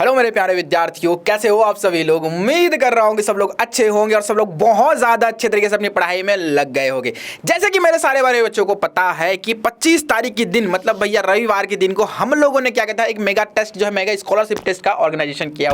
Hello मेरे प्यारे विद्यार्थियों, कैसे हो आप सभी लोग। उम्मीद कर रहा हूँ कि सब लोग अच्छे होंगे और सब लोग बहुत ज़्यादा अच्छे तरीके से अपनी पढ़ाई में लग गए होंगे। जैसे कि मेरे सारे बारे बच्चों को पता है कि 25 तारीख के दिन मतलब भैया रविवार के दिन को हम लोगों ने क्या कहता है एक मेगा टेस्ट जो है मेगा स्कॉलरशिप टेस्ट का ऑर्गेनाइज किया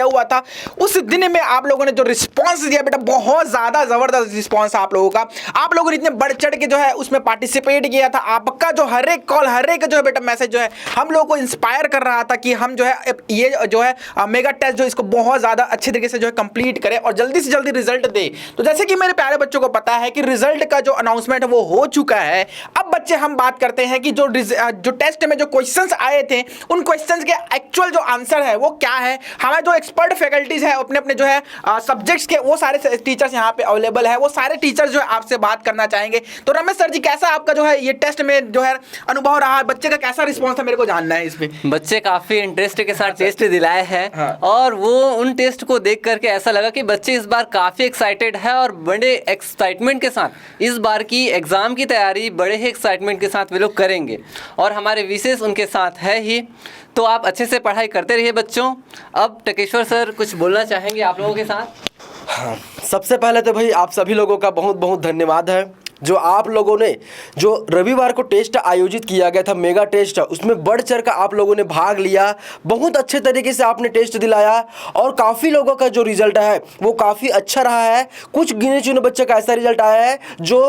हुआ था। उस दिन में आप लोगों ने जो रिस्पॉन्स दिया बेटा, बहुत ज़्यादा ज़बरदस्त रिस्पॉन्स आप लोगों का। आप लोगों ने इतने बढ़ चढ़ के जो है उसमें पार्टिसिपेट किया था। आपका जो हर एक कॉल हर एक जो है बेटा मैसेज जो है हम लोगों को इंस्पायर कर रहा था कि हम जो है ये जो है मेगा टेस्ट जो इसको बहुत ज्यादा अच्छे तरीके से जो है कंप्लीट करें और जल्दी से जल्दी रिजल्ट दे। तो जैसे कि मेरे प्यारे बच्चों को पता है कि रिजल्ट का जो अनाउंसमेंट है वो हो चुका है। अब बच्चे हम बात करते हैं कि जो टेस्ट में जो क्वेश्चंस आए थे उन क्वेश्चंस के एक्चुअल जो आंसर है वो क्या है। हमारे जो एक्सपर्ट फैकल्टीज है अपने अपने जो है सब्जेक्ट्स के वो सारे टीचर्स यहाँ पे अवेलेबल है। वो सारे टीचर्स जो है आपसे बात करना चाहेंगे। तो रमेश सर जी, कैसा आपका जो है ये टेस्ट में जो है अनुभव रहा, बच्चे का कैसा रिस्पॉन्स है, मेरे को जानना है इसमें। बच्चे काफी इंटरेस्ट के साथ टेस्ट दिलाए हैं। हाँ। और वो उन टेस्ट को देख करके ऐसा लगा कि बच्चे इस बार काफी एक्साइटेड है और बड़े एक्साइटमेंट के साथ इस बार की एग्जाम की तैयारी बड़े ही एक्साइटमेंट के साथ वे लोग करेंगे और हमारे विशेष उनके साथ है ही। तो आप अच्छे से पढ़ाई करते रहिए बच्चों। अब टकेश्वर सर कुछ बोलना चाहेंगे आप लोगों के साथ। हाँ, सबसे पहले तो भाई आप सभी लोगों का बहुत बहुत धन्यवाद है जो आप लोगों ने जो रविवार को टेस्ट आयोजित किया गया था मेगा टेस्ट, उसमें बढ़ चढ़ कर आप लोगों ने भाग लिया। बहुत अच्छे तरीके से आपने टेस्ट दिलाया और काफ़ी लोगों का जो रिजल्ट है वो काफ़ी अच्छा रहा है। कुछ गिने चुने बच्चे का ऐसा रिजल्ट आया है जो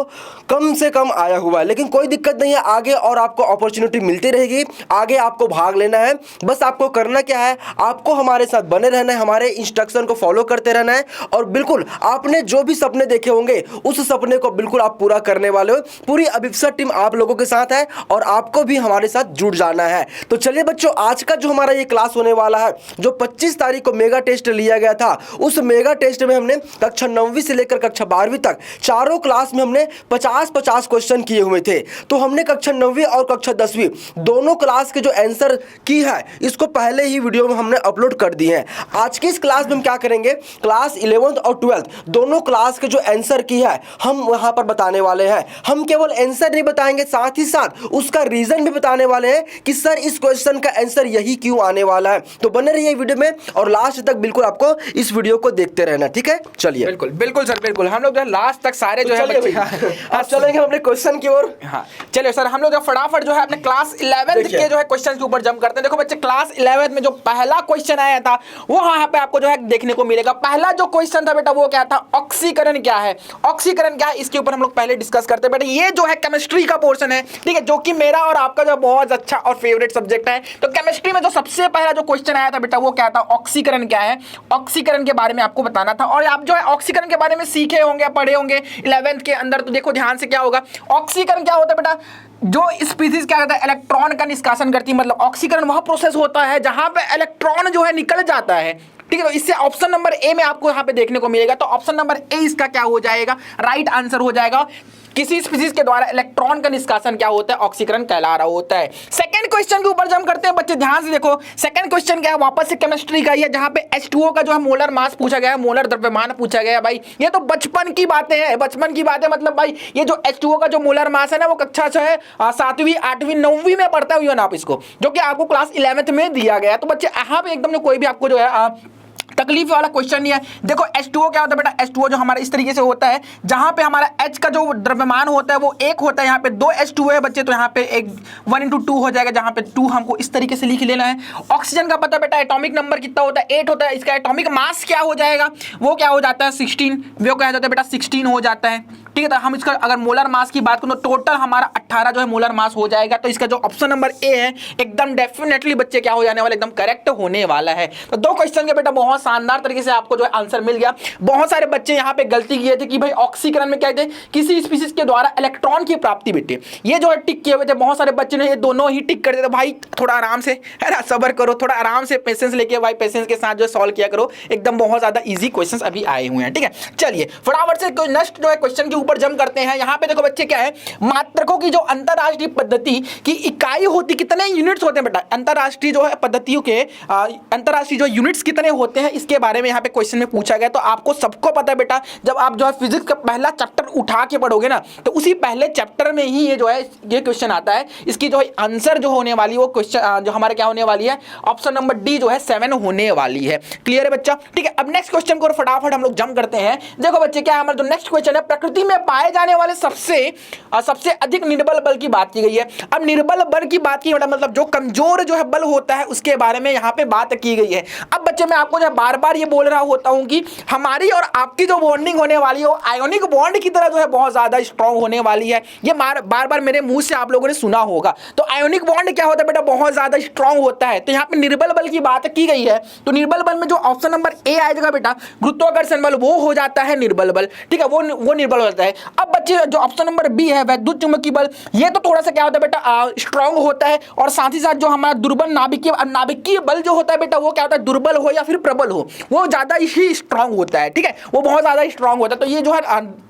कम से कम आया हुआ है, लेकिन कोई दिक्कत नहीं है, आगे और आपको अपॉर्चुनिटी मिलती रहेगी। आगे आपको भाग लेना है, बस आपको करना क्या है, आपको हमारे साथ बने रहना है, हमारे इंस्ट्रक्शन को फॉलो करते रहना है और बिल्कुल आपने जो भी सपने देखे होंगे उस सपने को बिल्कुल आप पूरा करने वाले हो। पूरी अभिप्सा टीम आप लोगों के साथ है और आपको भी हमारे साथ जुड़ जाना है। तो चलिए बच्चों, आज का जो हमारा ये क्लास होने वाला है, जो 25 तारीख को मेगा टेस्ट लिया गया था, उस मेगा टेस्ट में हमने कक्षा 9वीं से लेकर कक्षा 12वीं तक चारों क्लास में हमने 50-50 क्वेश्चन किए हुए थे। तो हमने कक्षा 9वीं और कक्षा 10वीं दोनों क्लास के जो आंसर की है इसको पहले ही वीडियो में हमने अपलोड कर दिए हैं। आज की इस क्लास में हम क्या करेंगे, क्लास 11th और 12th दोनों क्लास के जो आंसर की है हम वहां पर बताने वाले हैं। हम केवल आंसर नहीं बताएंगे, साथ ही साथ उसका रीजन भी बताने वाले हैं कि सर इस क्वेश्चन का आंसर यही क्यों आने वाला है। तो बने रहिए वीडियो में और लास्ट तक बिल्कुल आपको इस वीडियो को देखते रहना, ठीक है। चलिए बिल्कुल बिल्कुल सर, बिल्कुल हम लोग जो लास्ट तक सारे जो है आप चलेंगे अपने क्वेश्चन की ओर। हाँ चलिए सर, हम लोग जो फटाफट जो है अपने क्लास 11th के जो है क्वेश्चन के ऊपर जंप करते हैं। देखो बच्चे, क्लास 11th में जो पहला क्वेश्चन आया था वो यहाँ पे आपको जो है देखने को मिलेगा। पहला जो क्वेश्चन था बेटा वो क्या था, ऑक्सीकरण क्या है। ऑक्सीकरण क्या है इसके ऊपर हम लोग पहले डिस्कस करते हैं बेटा। ये जो है केमिस्ट्री का पोर्शन है, ठीक है, जो कि मेरा और आपका जो बहुत अच्छा और फेवरेट सब्जेक्ट है। तो केमिस्ट्री में जो सबसे पहला जो क्वेश्चन आया था बेटा वो क्या था, ऑक्सीकरण क्या है। ऑक्सीकरण के बारे में आपको बताना था और आप जो है ऑक्सीकरण के बारे में सीखे होंगे, पढ़े होंगे 11th के अंदर। तो देखो ध्यान से क्या होगा, ऑक्सीकरण क्या होता है बेटा, जो स्पीसीज क्या करता है इलेक्ट्रॉन का निष्कासन करती है। मतलब ऑक्सीकरण वह प्रोसेस होता है जहां पे इलेक्ट्रॉन जो है निकल जाता है, ठीक है। तो इससे ऑप्शन नंबर ए में आपको यहां पे देखने को मिलेगा। तो ऑप्शन नंबर ए इसका क्या हो जाएगा, राइट आंसर हो जाएगा। किसी स्पीसीज के द्वारा इलेक्ट्रॉन का निष्कासन क्या होता है, ऑक्सीकरण कहला रहा होता है। सेकंड क्वेश्चन के ऊपर जंप करते हैं बच्चे, ध्यान से देखो। सेकंड क्वेश्चन क्या है, वापस से केमिस्ट्री का ही है, जहां पे H2O का जो है मोलर मास पूछा गया है, मोलर द्रव्यमान पूछा गया है। भाई ये तो बचपन की बातें हैं, बचपन की बातें। मतलब भाई ये जो H2O का जो मोलर मास है ना वो कक्षा जो है 7वीं 8वीं 9वीं में पढ़ता हुआ आप इसको, जो कि आपको क्लास 11th में दिया गया। तो बच्चे यहाँ पे एकदम कोई भी आपको जो है तकलीफ वाला क्वेश्चन नहीं है। देखो H2O क्या होता है बेटा, H2O जो हमारा इस तरीके से होता है, जहां पे हमारा H का जो द्रव्यमान होता है वो 1 होता है। यहाँ पे 2 H2O है बच्चे, तो यहाँ पे एक 1/2 हो जाएगा, जहां पे 2 हमको इस तरीके से लिख लेना है। ऑक्सीजन का पता बेटा, एटॉमिक नंबर कितना होता है, 8 होता है। इसका एटॉमिक मास क्या हो जाएगा, वो क्या हो जाता है 16, वो क्या हो जाता है बेटा 16 हो जाता है, ठीक है। तो हम इसका अगर मोलर मास की बात करें तो टोटल हमारा 18 जो है मोलर मास हो जाएगा। तो इसका जो ऑप्शन नंबर ए है एकदम डेफिनेटली बच्चे क्या हो जाने वाला, एकदम करेक्ट होने वाला है। तो 2 क्वेश्चन के बेटा बहुत शानदार तरीके से आपको जो है आंसर मिल गया। बहुत सारे बच्चे यहाँ पे गलती किए थे कि भाई ऑक्सीकरण में क्या थे, किसी स्पीसीज के द्वारा इलेक्ट्रॉन की प्राप्ति बेटे, ये जो है टिक किए हुए थे। बहुत सारे बच्चे ने ये दोनों ही टिक कर दिए थे। भाई थोड़ा आराम से है ना, सब्र करो, थोड़ा आराम से पेशेंस लेके भाई पेशेंस के साथ जो सॉल्व किया करो। एकदम बहुत ज्यादा इजी क्वेश्चंस अभी आए हुए हैं, ठीक है। चलिए फटाफट से नेक्स्ट जो है क्वेश्चन के ऊपर जम करते हैं। यहाँ पे देखो बच्चे क्या है, मात्रकों की जो अंतरराष्ट्रीय पद्धति की इकाई होती, कितने यूनिट्स होते हैं बेटा, अंतरराष्ट्रीय जो है पद्धतियों के अंतरराष्ट्रीय जो यूनिट्स कितने होते हैं, इसके बारे में यहाँ पे क्वेश्चन में पूछा गया। तो आपको सबको पता है बेटा, जब आप जो है फिजिक्स का पहला चैप्टर उठा के पढ़ोगे ना, तो उसी पहले चैप्टर में ही ये जो है ये क्वेश्चन आता है। इसकी जो आंसर जो होने वाली वो क्वेश्चन जो हमारे क्या होने वाली है, ऑप्शन नंबर डी जो है 7 होने वाली है। क्लियर है बच्चा? ठीक है, अब नेक्स्ट क्वेश्चन को फटाफट हम लोग जंप करते हैं। देखो बच्चे क्या है, हमारा जो नेक्स्ट क्वेश्चन है, प्रकृति में पाए जाने वाले सबसे अधिक निर्बल बल की बात की गई है। अब निर्बल बल की बात की मतलब जो कमजोर जो है बल होता है उसके बारे में यहाँ पे बात की गई है। अब बच्चे मैं आपको जो बार बार ये बोल रहा होता हूँ कि हमारी और आपकी जो बॉन्डिंग होने वाली है वो आयोनिक बॉन्ड की तरह जो है बहुत ज्यादा स्ट्रांग होने वाली है। ये बार बार मेरे मुंह से आप लोगों ने सुना होगा। तो आयोनिक बॉन्ड क्या होता है बेटा, बहुत ज्यादा स्ट्रांग होता है। तो यहाँ पे निर्बल बल की बात की गई है, तो निर्बल बल में जो ऑप्शन नंबर ए आएगा बेटा, गुरुत्वाकर्षण बल, वो हो जाता है निर्बल बल। ठीक है, वो निर्बल होता है। अब बच्चे जो ऑप्शन नंबर बी है, वैद्युत चुंबकीय बल, ये तो थोड़ा सा क्या होता है बेटा, स्ट्रांग होता है। और साथ ही साथ जो हमारा दुर्बल नाभिकीय बल जो होता है बेटा, वो क्या होता है, दुर्बल हो या फिर प्रबल हो, वो ज्यादा ही स्ट्रांग होता है। ठीक है, वो बहुत ज्यादा स्ट्रांग होता है। तो ये जो है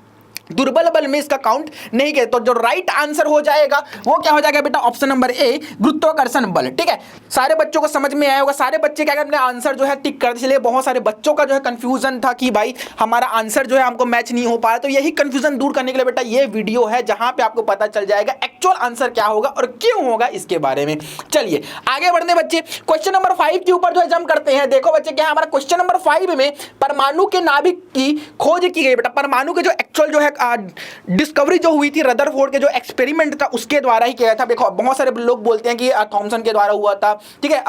दुर्बल बल में इसका काउंट नहीं किया। तो जो राइट आंसर हो जाएगा वो क्या हो जाएगा बेटा, ऑप्शन नंबर ए, गुरुत्वाकर्षण बल। ठीक है, सारे बच्चों को समझ में आया होगा, सारे बच्चे क्या अपने आंसर जो है टिक करते चले। बहुत सारे बच्चों का जो है कंफ्यूजन था कि भाई हमारा आंसर जो है हमको मैच नहीं हो पा रहा। तो यही कंफ्यूजन दूर करने के लिए बेटा ये वीडियो है, जहां पे आपको पता चल जाएगा एक्चुअल आंसर क्या होगा और क्यों होगा इसके बारे में। चलिए आगे बढ़ने बच्चे, क्वेश्चन नंबर 5 के ऊपर जो है जंप करते हैं। देखो बच्चे क्या हमारा क्वेश्चन नंबर 5 में परमाणु के नाभिक की खोज की गई बेटा। परमाणु के जो एक्चुअल जो है डिस्कवरी जो हुई थी रदरफोर्ड के जो एक्सपेरिमेंट था उसके द्वारा ही किया था। देखो बहुत सारे लोग बोलते हैं कि थॉमसन के द्वारा हुआ था, ठीक है,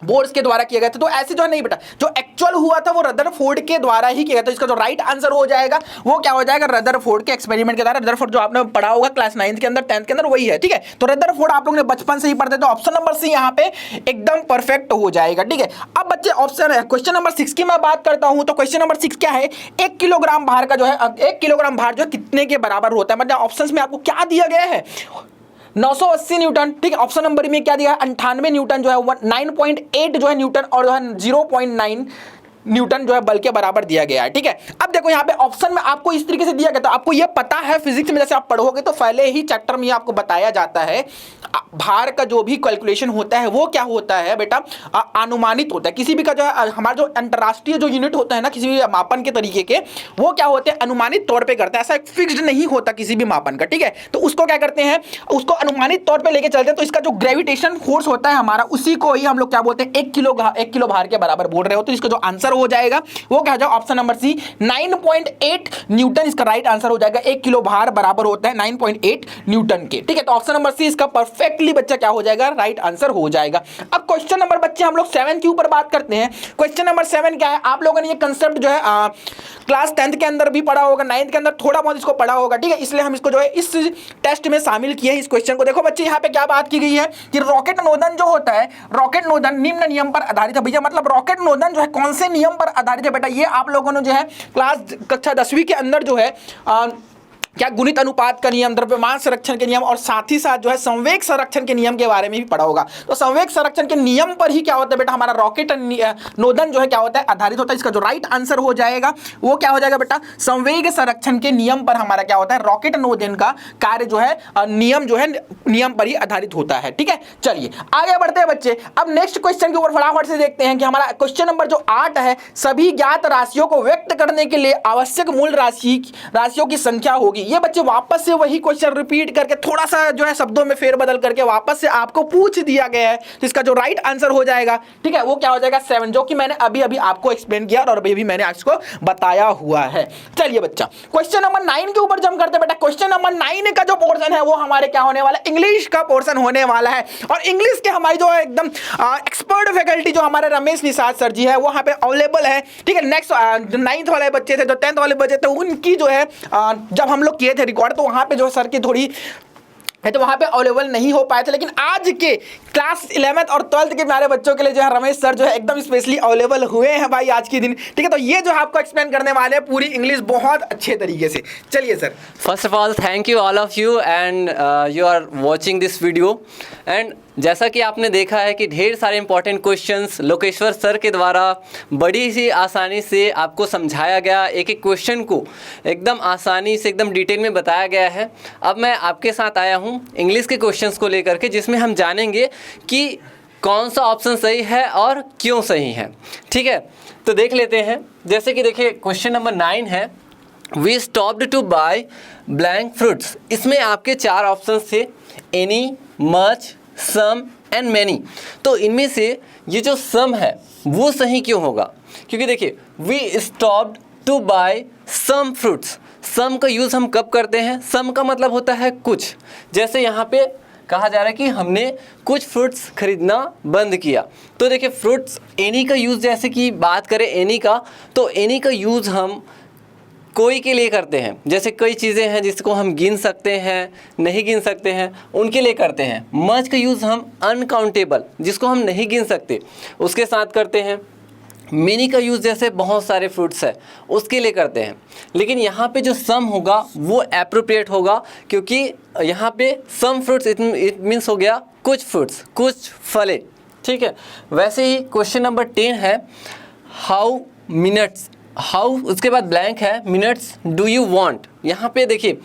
बोर्ड्स के द्वारा किया गया था। तो ऐसे जो है नहीं बेटा, जो एक्चुअल हुआ था वो रदरफोर्ड के द्वारा ही किया गया था। इसका जो राइट आंसर हो जाएगा वो क्या हो जाएगा, रदरफोर्ड के एक्सपेरिमेंट के द्वारा। रदरफोर्ड जो आपने पढ़ा होगा क्लास 9 के अंदर, 10th के अंदर, वही है। ठीक है, तो रदरफोर्ड आप लोगों ने बचपन से ही पढ़ते, तो ऑप्शन नंबर सी यहाँ पे एकदम परफेक्ट हो जाएगा। ठीक है, अब बच्चे ऑप्शन क्वेश्चन नंबर 6 की मैं बात करता हूं। तो क्वेश्चन नंबर 6 क्या है, 1 किलोग्राम भार का जो है 1 किलोग्राम भार जो है कितने के बराबर होता है। मतलब ऑप्शन में आपको क्या दिया गया है, 980 न्यूटन। ठीक है, ऑप्शन नंबर में क्या दिया है, 98 न्यूटन जो है 9.8 जो है न्यूटन, और जो है 0.9 न्यूटन जो है बल के बराबर दिया गया है। ठीक है, अब देखो यहाँ पे ऑप्शन में आपको इस तरीके से दिया गया, तो आपको ये पता है फिजिक्स में जैसे आप पढ़ोगे तो पहले ही चैप्टर में आपको बताया जाता है भार का जो भी कैलकुलेशन होता है वो क्या होता है बेटा, अनुमानित होता है। किसी भी का जो है हमारा जो अंतरराष्ट्रीय जो यूनिट होता है ना, किसी भी मापन के तरीके के, वो क्या होते हैं, अनुमानित तौर पे करते हैं। ऐसा फिक्स्ड नहीं होता किसी भी मापन का। ठीक है, तो उसको क्या करते हैं, उसको अनुमानित तौर पे लेके चलते हैं। तो इसका जो ग्रेविटेशन फोर्स होता है हमारा, उसी को ही हम लोग क्या बोलते हैं, 1 किलो भार के बराबर बोल रहे हो। तो इसका जो आंसर हो जाएगा वो क्या हो जाएगा, ऑप्शन नंबर सी, 9.8 न्यूटन इसका राइट आंसर हो जाएगा। 1 किलो भार बराबर होता है 9.8 न्यूटन के। ठीक है, तो ऑप्शन नंबर सी इसका परफेक्टली बच्चा क्या हो जाएगा, राइट आंसर हो जाएगा। अब क्वेश्चन नंबर बच्चे हम लोग 7 के ऊपर बात करते हैं। क्वेश्चन नंबर 7 क्या है, आप लोगों ने ये कंसेप्ट जो है क्लास 10th के अंदर भी पढ़ा होगा, 9th के अंदर थोड़ा बहुत इसको पढ़ा होगा। ठीक है, इसलिए हम इसको जो है इस टेस्ट में शामिल किए हैं इस क्वेश्चन को। देखो बच्चे यहाँ पे क्या बात की गई है कि रॉकेट नोदन जो होता है, रॉकेट नोदन निम्न नियम पर आधारित है। भैया मतलब रॉकेट नोदन जो है कौन से नियम पर आधारित है बेटा, ये आप लोगों ने जो है क्लास कक्षा 10वीं के अंदर जो है क्या गुणित अनुपात का नियम, द्रव्यमान संरक्षण के नियम, और साथ ही साथ जो है संवेग संरक्षण के नियम के बारे में भी पढ़ा होगा। तो संवेग संरक्षण के नियम पर ही क्या होता है बेटा, हमारा रॉकेट नोदन जो है क्या होता है, आधारित होता है। इसका जो राइट आंसर हो जाएगा वो क्या हो जाएगा बेटा, संवेग संरक्षण के नियम पर हमारा क्या होता है, रॉकेट नोदन का कार्य जो है नियम जो है नियम पर ही आधारित होता है। ठीक है, चलिए आगे बढ़ते हैं बच्चे। अब नेक्स्ट क्वेश्चन के ऊपर फटाफट से देखते हैं कि हमारा क्वेश्चन नंबर जो 8 है, सभी ज्ञात राशियों को व्यक्त करने के लिए आवश्यक मूल राशियों की संख्या होगी। ये बच्चे वापस से वही क्वेश्चन रिपीट करके थोड़ा सा जो है शब्दों में फेरबदल करके वापस से आपको पूछ दिया गया है। तो इसका जो राइट आंसर हो जाएगा, ठीक है, वो क्या हो जाएगा 7, जो कि मैंने अभी अभी आपको एक्सप्लेन किया और अभी मैंने आपको बताया हुआ है। चलिए बच्चा क्वेश्चन नंबर 9 के ऊपर जंप करते हैं बेटा। क्वेश्चन नंबर 9 का जो पोर्शन है वो हमारे क्या होने वाला है, इंग्लिश का पोर्शन होने वाला है। और इंग्लिश के हमारी जो है एकदम एक्सपर्ट फैकल्टी जो हमारे रमेश निषाद सर जी है वो यहाँ पे अवेलेबल है। ठीक है, नेक्स्ट जो 9th वाले बच्चे थे, जो 10th वाले बच्चे थे, उनकी जो है जब हम लोग किए थे रिकॉर्ड, तो वहां पे जो सर की थोड़ी है तो वहां पे अवेलेबल नहीं हो पाए थे। लेकिन आज के क्लास 11th और 12th के हमारे बच्चों के लिए जो है रमेश सर जो है एकदम स्पेशली अवेलेबल हुए हैं भाई आज के दिन। ठीक है, तो ये जो है आपको एक्सप्लेन करने वाले हैं पूरी इंग्लिश बहुत अच्छे तरीके से। चलिए sir. First of all thank you all of you and you are watching this video. And जैसा कि आपने देखा है कि ढेर सारे इंपॉर्टेंट क्वेश्चंस लोकेश्वर सर के द्वारा बड़ी सी आसानी से आपको समझाया गया, एक एक क्वेश्चन को एकदम आसानी से एकदम डिटेल में बताया गया है। अब मैं आपके साथ आया हूँ इंग्लिश के क्वेश्चंस को लेकर के, जिसमें हम जानेंगे कि कौन सा ऑप्शन सही है और क्यों सही है। ठीक है, तो देख लेते हैं। जैसे कि देखिए क्वेश्चन नंबर 9 है, we stopped to buy blank fruits. इसमें आपके 4 ऑप्शन थे, any, much, some and many. तो इनमें से ये जो सम है वो सही क्यों होगा? क्योंकि देखिए we stopped to buy some fruits. Some का यूज़ हम कब करते हैं? सम का मतलब होता है कुछ। जैसे यहाँ पे कहा जा रहा है कि हमने कुछ फ्रूट्स खरीदना बंद किया। तो देखिए फ्रूट्स, एनी का यूज़ जैसे कि बात करें एनी का, तो एनी का यूज़ हम कोई के लिए करते हैं। जैसे कई चीज़ें हैं जिसको हम गिन सकते हैं, नहीं गिन सकते हैं, उनके लिए करते हैं। मच का यूज़ हम अनकाउंटेबल, जिसको हम नहीं गिन सकते, उसके साथ करते हैं। मिनी का यूज़ जैसे बहुत सारे फ्रूट्स है उसके लिए करते हैं। लेकिन यहाँ पे जो सम होगा वो एप्रोप्रिएट होगा, क्योंकि यहाँ पे सम फ्रूट्स इट मीन्स हो गया कुछ फ्रूट्स, कुछ फले। ठीक है, वैसे ही क्वेश्चन नंबर 10 है, हाउ मिनट्स, हाउ उसके बाद ब्लैंक है, मिनट्स डू यू वांट। यहाँ पे देखिए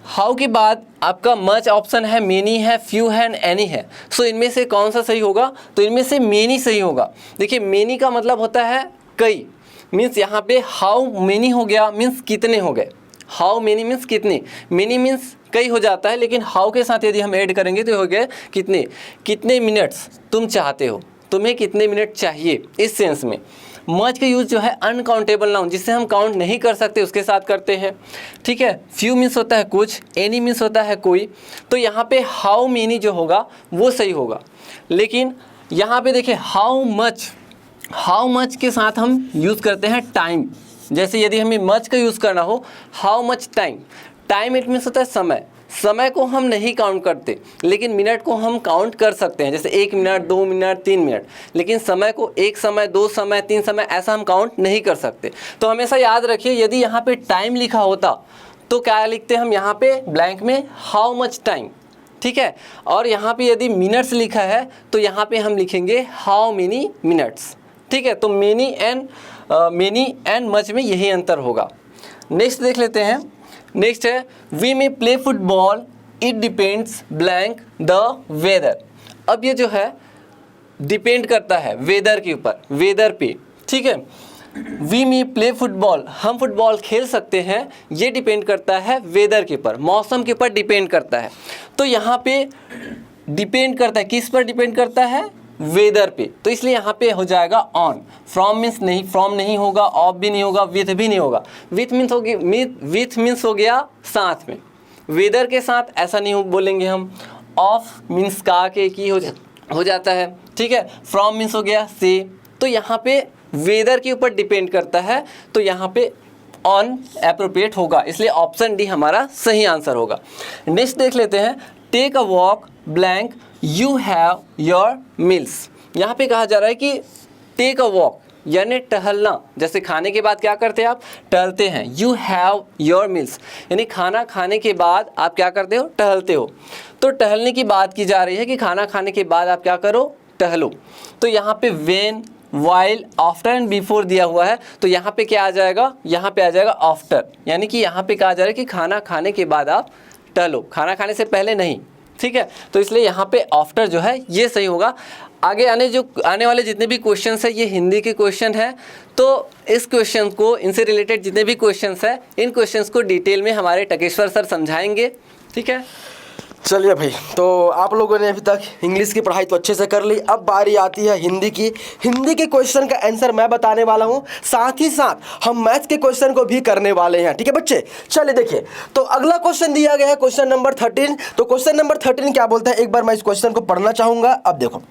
हाउ के बाद आपका मच ऑप्शन है, मेनी है, फ्यू है एंड एनी है। सो इनमें से कौन सा सही होगा? तो इनमें से मेनी सही होगा। देखिए मेनी का मतलब होता है कई, मीन्स यहाँ पे हाउ मेनी हो गया मीन्स कितने हो गए। हाउ मेनी मीन्स कितने, मेनी मीन्स कई हो जाता है, लेकिन हाउ के साथ यदि हम ऐड करेंगे तो हो गया कितने। कितने मिनट्स तुम चाहते हो, तुम्हें कितने मिनट चाहिए, इस सेंस में। मच का यूज़ जो है अनकाउंटेबल नाउन, जिससे हम काउंट नहीं कर सकते, उसके साथ करते हैं। ठीक है, फ्यू मीन्स होता है कुछ, एनी मीन्स होता है कोई। तो यहाँ पे हाउ मेनी जो होगा वो सही होगा। लेकिन यहाँ पे देखिए हाउ मच के साथ हम यूज़ करते हैं टाइम। जैसे यदि हमें मच का यूज़ करना हो, how much time, time it means होता है समय। समय को हम नहीं काउंट करते, लेकिन मिनट को हम काउंट कर सकते हैं। जैसे 1 मिनट, 2 मिनट, 3 मिनट। लेकिन समय को 1 समय, 2 समय, 3 समय ऐसा हम काउंट नहीं कर सकते। तो हमेशा याद रखिए, यदि यहाँ पे टाइम लिखा होता तो क्या लिखते हम यहाँ पे ब्लैंक में, हाउ मच टाइम। ठीक है, और यहाँ पे यदि मिनट्स लिखा है तो यहाँ पे हम लिखेंगे हाउ मेनी मिनट्स। ठीक है, तो मेनी एंड मच में यही अंतर होगा। नेक्स्ट देख लेते हैं। नेक्स्ट है, we may play football, it depends blank the weather. अब ये जो है डिपेंड करता है वेदर के ऊपर, वेदर पे। ठीक है, वी मे प्ले फुटबॉल, हम फुटबॉल खेल सकते हैं, ये डिपेंड करता है वेदर के ऊपर, मौसम के ऊपर डिपेंड करता है। तो यहाँ पे डिपेंड करता है, किस पर डिपेंड करता है? वेदर पे। तो इसलिए यहाँ पे हो जाएगा ऑन। फ्रॉम मीन्स नहीं, फ्रॉम नहीं होगा, ऑफ भी नहीं होगा, विथ भी नहीं होगा। विथ मीन्स हो गया साथ में, वेदर के साथ ऐसा नहीं बोलेंगे हम। ऑफ मीन्स का के की हो जाता है। ठीक है, फ्रॉम मीन्स हो गया से। तो यहाँ पे वेदर के ऊपर डिपेंड करता है, तो यहाँ पे ऑन एप्रोप्रिएट होगा, इसलिए ऑप्शन डी हमारा सही आंसर होगा। नेक्स्ट देख लेते हैं, take a walk blank you have your meals. यहाँ पे कहा जा रहा है कि टेक अ वॉक यानी टहलना। जैसे खाने के बाद क्या करते हैं आप? टहलते हैं। यू हैव योर मील्स यानी खाना खाने के बाद आप क्या करते हो? टहलते हो। तो टहलने की बात की जा रही है कि खाना खाने के बाद आप क्या करो? टहलो। तो यहाँ पे when, while, after and before दिया हुआ है, तो यहाँ पे क्या आ जाएगा? यहाँ पे आ जाएगा आफ्टर। यानी कि यहाँ पे कहा जा रहा है कि खाना खाने के बाद आप टहलो, खाना खाने से पहले नहीं। ठीक है, तो इसलिए यहाँ पे आफ्टर जो है ये सही होगा। आगे आने वाले जितने भी क्वेश्चंस हैं ये हिंदी के क्वेश्चन हैं, तो इस क्वेश्चन को, इनसे रिलेटेड जितने भी क्वेश्चंस हैं, इन क्वेश्चंस को डिटेल में हमारे टकेश्वर सर समझाएंगे। ठीक है, चलिए भाई, तो आप लोगों ने अभी तक इंग्लिश की पढ़ाई तो अच्छे से कर ली। अब बारी आती है हिंदी की। हिंदी के क्वेश्चन का आंसर मैं बताने वाला हूं, साथ ही साथ हम मैथ्स के क्वेश्चन को भी करने वाले हैं। ठीक है बच्चे, चलिए देखिए, तो अगला क्वेश्चन दिया गया है क्वेश्चन नंबर 13। तो क्वेश्चन नंबर 13 क्या बोलता है, एक बार मैं इस क्वेश्चन को पढ़ना चाहूंगा। अब देखो,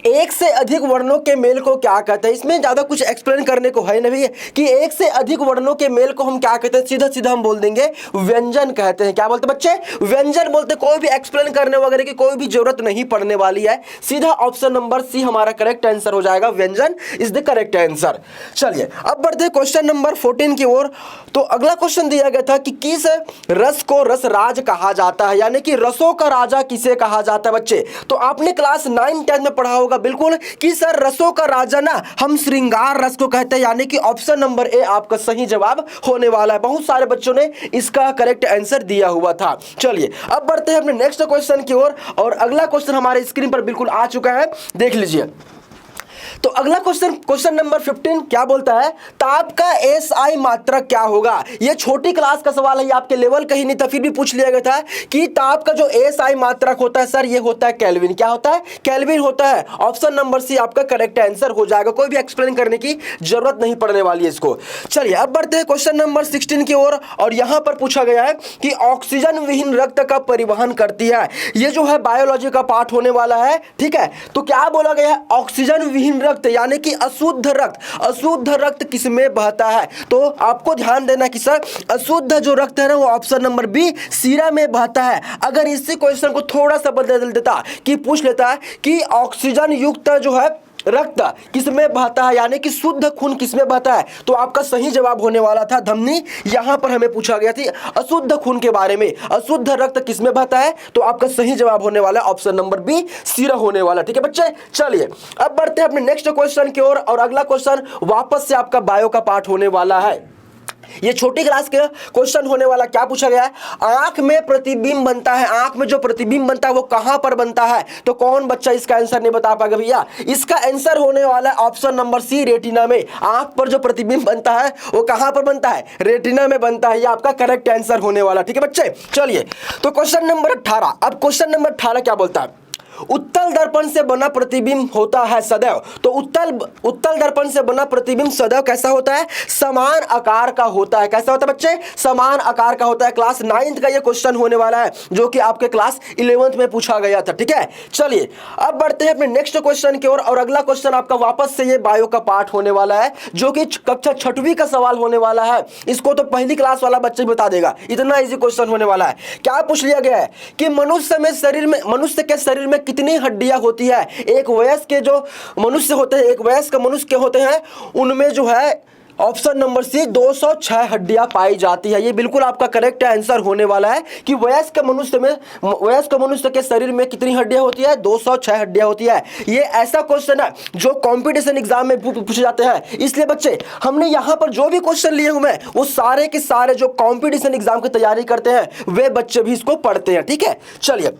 एक से अधिक वर्णों के मेल को क्या कहते हैं? इसमें ज्यादा कुछ एक्सप्लेन करने को है नहीं कि एक से अधिक वर्णों के मेल को हम क्या कहते हैं, सीधा सीधा हम बोल देंगे व्यंजन कहते हैं। क्या बोलते हैं बच्चे? व्यंजन बोलते हैं। कोई भी एक्सप्लेन करने वगैरह की कोई भी जरूरत नहीं पड़ने वाली है, सीधा ऑप्शन नंबर सी हमारा करेक्ट आंसर हो जाएगा, व्यंजन इज द करेक्ट आंसर। चलिए अब बढ़ते हैं क्वेश्चन नंबर 14 की ओर। तो अगला क्वेश्चन दिया गया था कि किस रस को रसराज कहा जाता है, यानी कि रसों का राजा किसे कहा जाता है बच्चे? तो आपने क्लास 9-10 में पढ़ा होगा बिल्कुल कि सर रसों का राजा ना हम श्रृंगार रस को कहते हैं, यानी कि ऑप्शन नंबर ए आपका सही जवाब होने वाला है। बहुत सारे बच्चों ने इसका करेक्ट आंसर दिया हुआ था। चलिए अब बढ़ते हैं अपने नेक्स्ट क्वेश्चन की ओर, और अगला क्वेश्चन हमारे स्क्रीन पर बिल्कुल आ चुका है, देख लीजिए। तो अगला क्वेश्चन नंबर 15 क्या बोलता है? ताप का एसआई मात्रक क्या होगा? ये छोटी क्लास का सवाल है, ये आपके लेवल का ही नहीं था, फिर भी पूछ लिया गया था कि ताप का जो एसआई मात्रक होता है सर, ये होता है केल्विन। क्या होता है? केल्विन होता है। ऑप्शन नंबर सी आपका करेक्ट आंसर हो जाएगा, कोई भी एक्सप्लेन करने की जरूरत नहीं पड़ने वाली है इसको। चलिए अब बढ़ते हैं क्वेश्चन नंबर 16 की ओर, और यहां पर पूछा गया है कि ऑक्सीजन विहीन रक्त का परिवहन करती है। ये जो है बायोलॉजी का पार्ट होने वाला है, ठीक है। तो क्या बोला गया है? ऑक्सीजन विहीन रक्त यानी कि अशुद्ध रक्त किसमें बहता है? तो आपको ध्यान देना कि सर अशुद्ध जो रक्त है ना, वो ऑप्शन नंबर बी सीरा में बहता है। अगर इसी क्वेश्चन को थोड़ा सा बदल देता कि पूछ लेता कि ऑक्सीजन युक्त जो है रक्त किसमें बहता है, यानी कि शुद्ध खून किसमें बहता है, तो आपका सही जवाब होने वाला था धमनी। यहां पर हमें पूछा गया थी अशुद्ध खून के बारे में, अशुद्ध रक्त किसमें बहता है, तो आपका सही जवाब होने वाला है ऑप्शन नंबर बी सिरा होने वाला। ठीक है बच्चे, चलिए अब बढ़ते हैं अपने नेक्स्ट क्वेश्चन की ओर, और अगला क्वेश्चन वापस से आपका बायो का पार्ट होने वाला है। ये छोटी क्लास के क्वेश्चन होने वाला। क्या पूछा गया है? आंख में प्रतिबिंब बनता है, आंख में जो प्रतिबिंब बनता है वो कहां पर बनता है? तो कौन बच्चा इसका आंसर नहीं बता पाएगा भैया? इसका आंसर होने वाला है ऑप्शन नंबर सी रेटिना में। आंख पर जो प्रतिबिंब बनता है वो कहां पर बनता है? रेटिना में बनता है। ये आपका करेक्ट आंसर होने वाला। ठीक है बच्चे, चलिए तो क्वेश्चन नंबर 18। अब क्वेश्चन नंबर 18 क्या बोलता है? उत्तल दर्पण से बना प्रतिबिंब होता है सदैव। तो उत्तल दर्पण से बना प्रतिबिंब सदैव कैसा होता है? समान आकार का होता है। कैसा होता है बच्चे? समान आकार का होता है। क्लास 9th का ये क्वेश्चन होने वाला है, जो कि आपके क्लास 11th में पूछा गया था। ठीक है, चलिए अब बढ़ते हैं अपने नेक्स्ट क्वेश्चन की ओर, और अगला क्वेश्चन आपका वापस से ये बायो का पार्ट होने वाला है, जो कि कक्षा 6वीं का सवाल होने वाला है। इसको तो पहली क्लास वाला बच्चा ही बता देगा, इतना इजी क्वेश्चन होने वाला है। क्या पूछ लिया गया है कि मनुष्य के शरीर में कितनी हड्डियां होती है? एक वयस्क के जो मनुष्य होते हैं, एक वयस्क मनुष्य के होते हैं, उनमें जो है ऑप्शन नंबर सी 206 हड्डियां पाई जाती है। ये बिल्कुल आपका करेक्ट आंसर होने वाला है कि वयस्क मनुष्य के शरीर में कितनी हड्डियां होती है? 206 हड्डियां होती है। ये ऐसा क्वेश्चन है जो कंपटीशन एग्जाम में पूछे जाते हैं। इसलिए बच्चे हमने यहां पर जो भी क्वेश्चन लिए हुए हैं वो सारे के सारे जो कंपटीशन एग्जाम की तैयारी करते हैं वे बच्चे भी इसको पढ़ते हैं। ठीक है, चलिए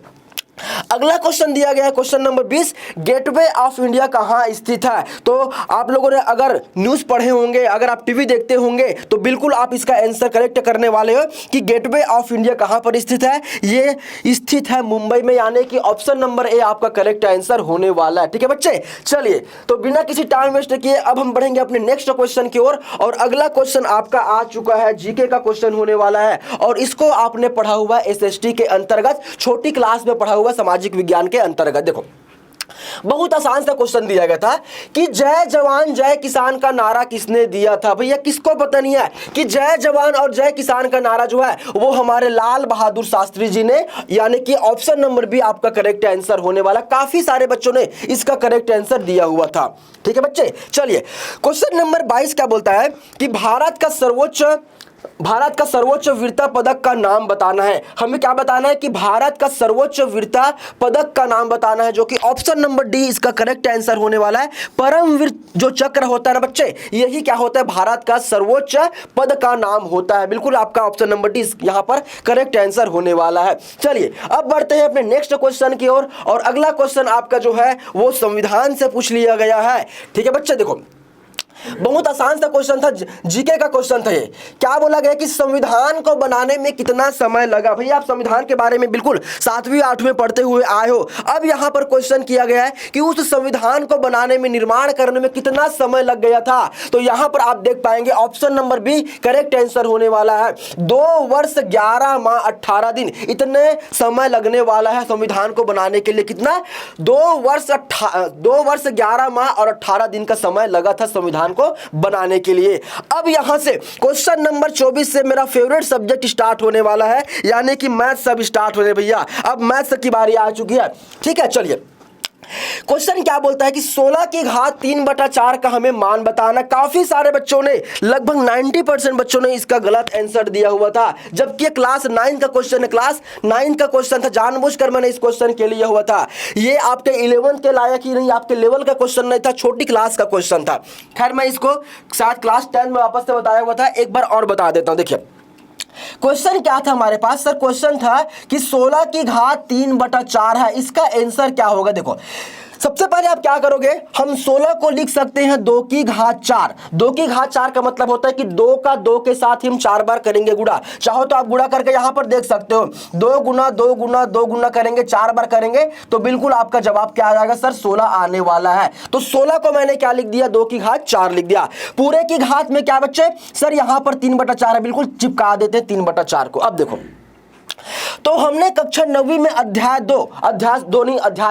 अगला क्वेश्चन दिया गया है question number 20, gateway of India कहाँ स्थित है? तो आप लोगों ने अगर न्यूज़ पढ़े होंगे, अगर आप टीवी देखते होंगे, तो बिल्कुल आप इसका आंसर करेक्ट करने वाले हो कि गेटवे ऑफ इंडिया कहाँ पर स्थित है। ये स्थित है मुंबई में, यानी कि ऑप्शन नंबर ए आपका करेक्ट आंसर होने वाला है। ठीक है बच्चे, चलिए तो बिना किसी टाइम वेस्ट किए अब हम बढ़ेंगे अपने नेक्स्ट क्वेश्चन की ओर, और अगला क्वेश्चन आपका आ चुका है, जीके का क्वेश्चन होने वाला है, और इसको आपने पढ़ा हुआ एसएसटी के अंतर्गत, छोटी क्लास में पढ़ा हुआ सामाजिक विज्ञान के अंतर्गत। देखो बहुत आसान सा क्वेश्चन दिया गया था कि जय जवान जय किसान का नारा किसने दिया था? भैया किसको पता नहीं है कि जय जवान और जय किसान का नारा जो है वो हमारे लाल बहादुर शास्त्री जी ने, यानी कि ऑप्शन नंबर बी आपका करेक्ट आंसर होने वाला। काफी सारे बच्चों ने इसका करेक्ट आंसर दिया हुआ था। ठीक है बच्चे, चलिए क्वेश्चन नंबर 22 क्या बोलता है कि भारत का सर्वोच्च वीरता पदक का नाम बताना है। हमें क्या बताना है कि भारत का सर्वोच्च वीरता पदक का नाम बताना है, जो कि ऑप्शन नंबर डी इसका करेक्ट आंसर होने वाला है। परमवीर जो चक्र होता है ना बच्चे, यही क्या होता है? भारत का सर्वोच्च पद का नाम होता है। बिल्कुल आपका ऑप्शन नंबर डी यहां पर करेक्ट आंसर होने वाला है। चलिए अब बढ़ते हैं अपने नेक्स्ट क्वेश्चन की ओर, और अगला क्वेश्चन आपका जो है वो संविधान से पूछ लिया गया है। ठीक है बच्चे, देखो बहुत आसान सा क्वेश्चन था, जीके का क्वेश्चन था ये। क्या बोला गया कि संविधान को बनाने में कितना समय लगा। भैया आप संविधान के बारे में बिल्कुल 7वीं 8वीं पढ़ते हुए आए हो। अब यहाँ पर क्वेश्चन किया गया है कि उस संविधान को बनाने में, निर्माण करने में कितना समय लग गया था। तो यहाँ पर आप देख पाएंगे option number B correct answer होने वाला है। 2 वर्ष 11 माह 18 दिन इतने समय लगने वाला है संविधान को बनाने के लिए। कितना? 2 वर्ष 11 माह और 18 दिन का समय लगा था संविधान को बनाने के लिए। अब यहां से क्वेश्चन नंबर 24 से मेरा फेवरेट सब्जेक्ट स्टार्ट होने वाला है, यानी कि मैथ सब स्टार्ट होने। भैया अब मैथ की बारी आ चुकी है। ठीक है, चलिए क्वेश्चन क्या बोलता है कि 16 की घात 3/4 का हमें मान बताना। काफी सारे बच्चों ने, लगभग 90% बच्चों ने इसका गलत आंसर दिया हुआ था, जबकि क्लास 9 का क्वेश्चन है। क्लास 9 का क्वेश्चन था, जानबूझकर मैंने इस क्वेश्चन के लिए हुआ था। ये आपके 11th के लायक ही नहीं, आपके लेवल का क्वेश्चन नहीं था, छोटी क्लास का क्वेश्चन था। खैर मैं इसको शायद क्लास 10 में वापस से बताया हुआ था, एक बार और बता देता हूं। देखिए क्वेश्चन क्या था हमारे पास सर, क्वेश्चन था कि 16 की घात 3/4 है, इसका आंसर क्या होगा। देखो सबसे पहले आप क्या करोगे, हम 16 को लिख सकते हैं 2 की घात 4। 2 की घात 4 का मतलब होता है कि 2 का 2 के साथ ही हम 4 बार करेंगे गुणा। चाहो तो आप गुणा करके यहां पर देख सकते हो, 2 गुना 2 गुना 2 गुना करेंगे, 4 बार करेंगे तो बिल्कुल आपका जवाब क्या आ जाएगा सर, 16 आने वाला है। तो 16 को मैंने क्या लिख दिया, 2 की घात 4 लिख दिया। पूरे की घात में क्या बच्चे, सर यहां पर 3/4 है, बिल्कुल चिपका देते 3/4 को। अब देखो तो हमने कक्षा 9वीं में अध्याय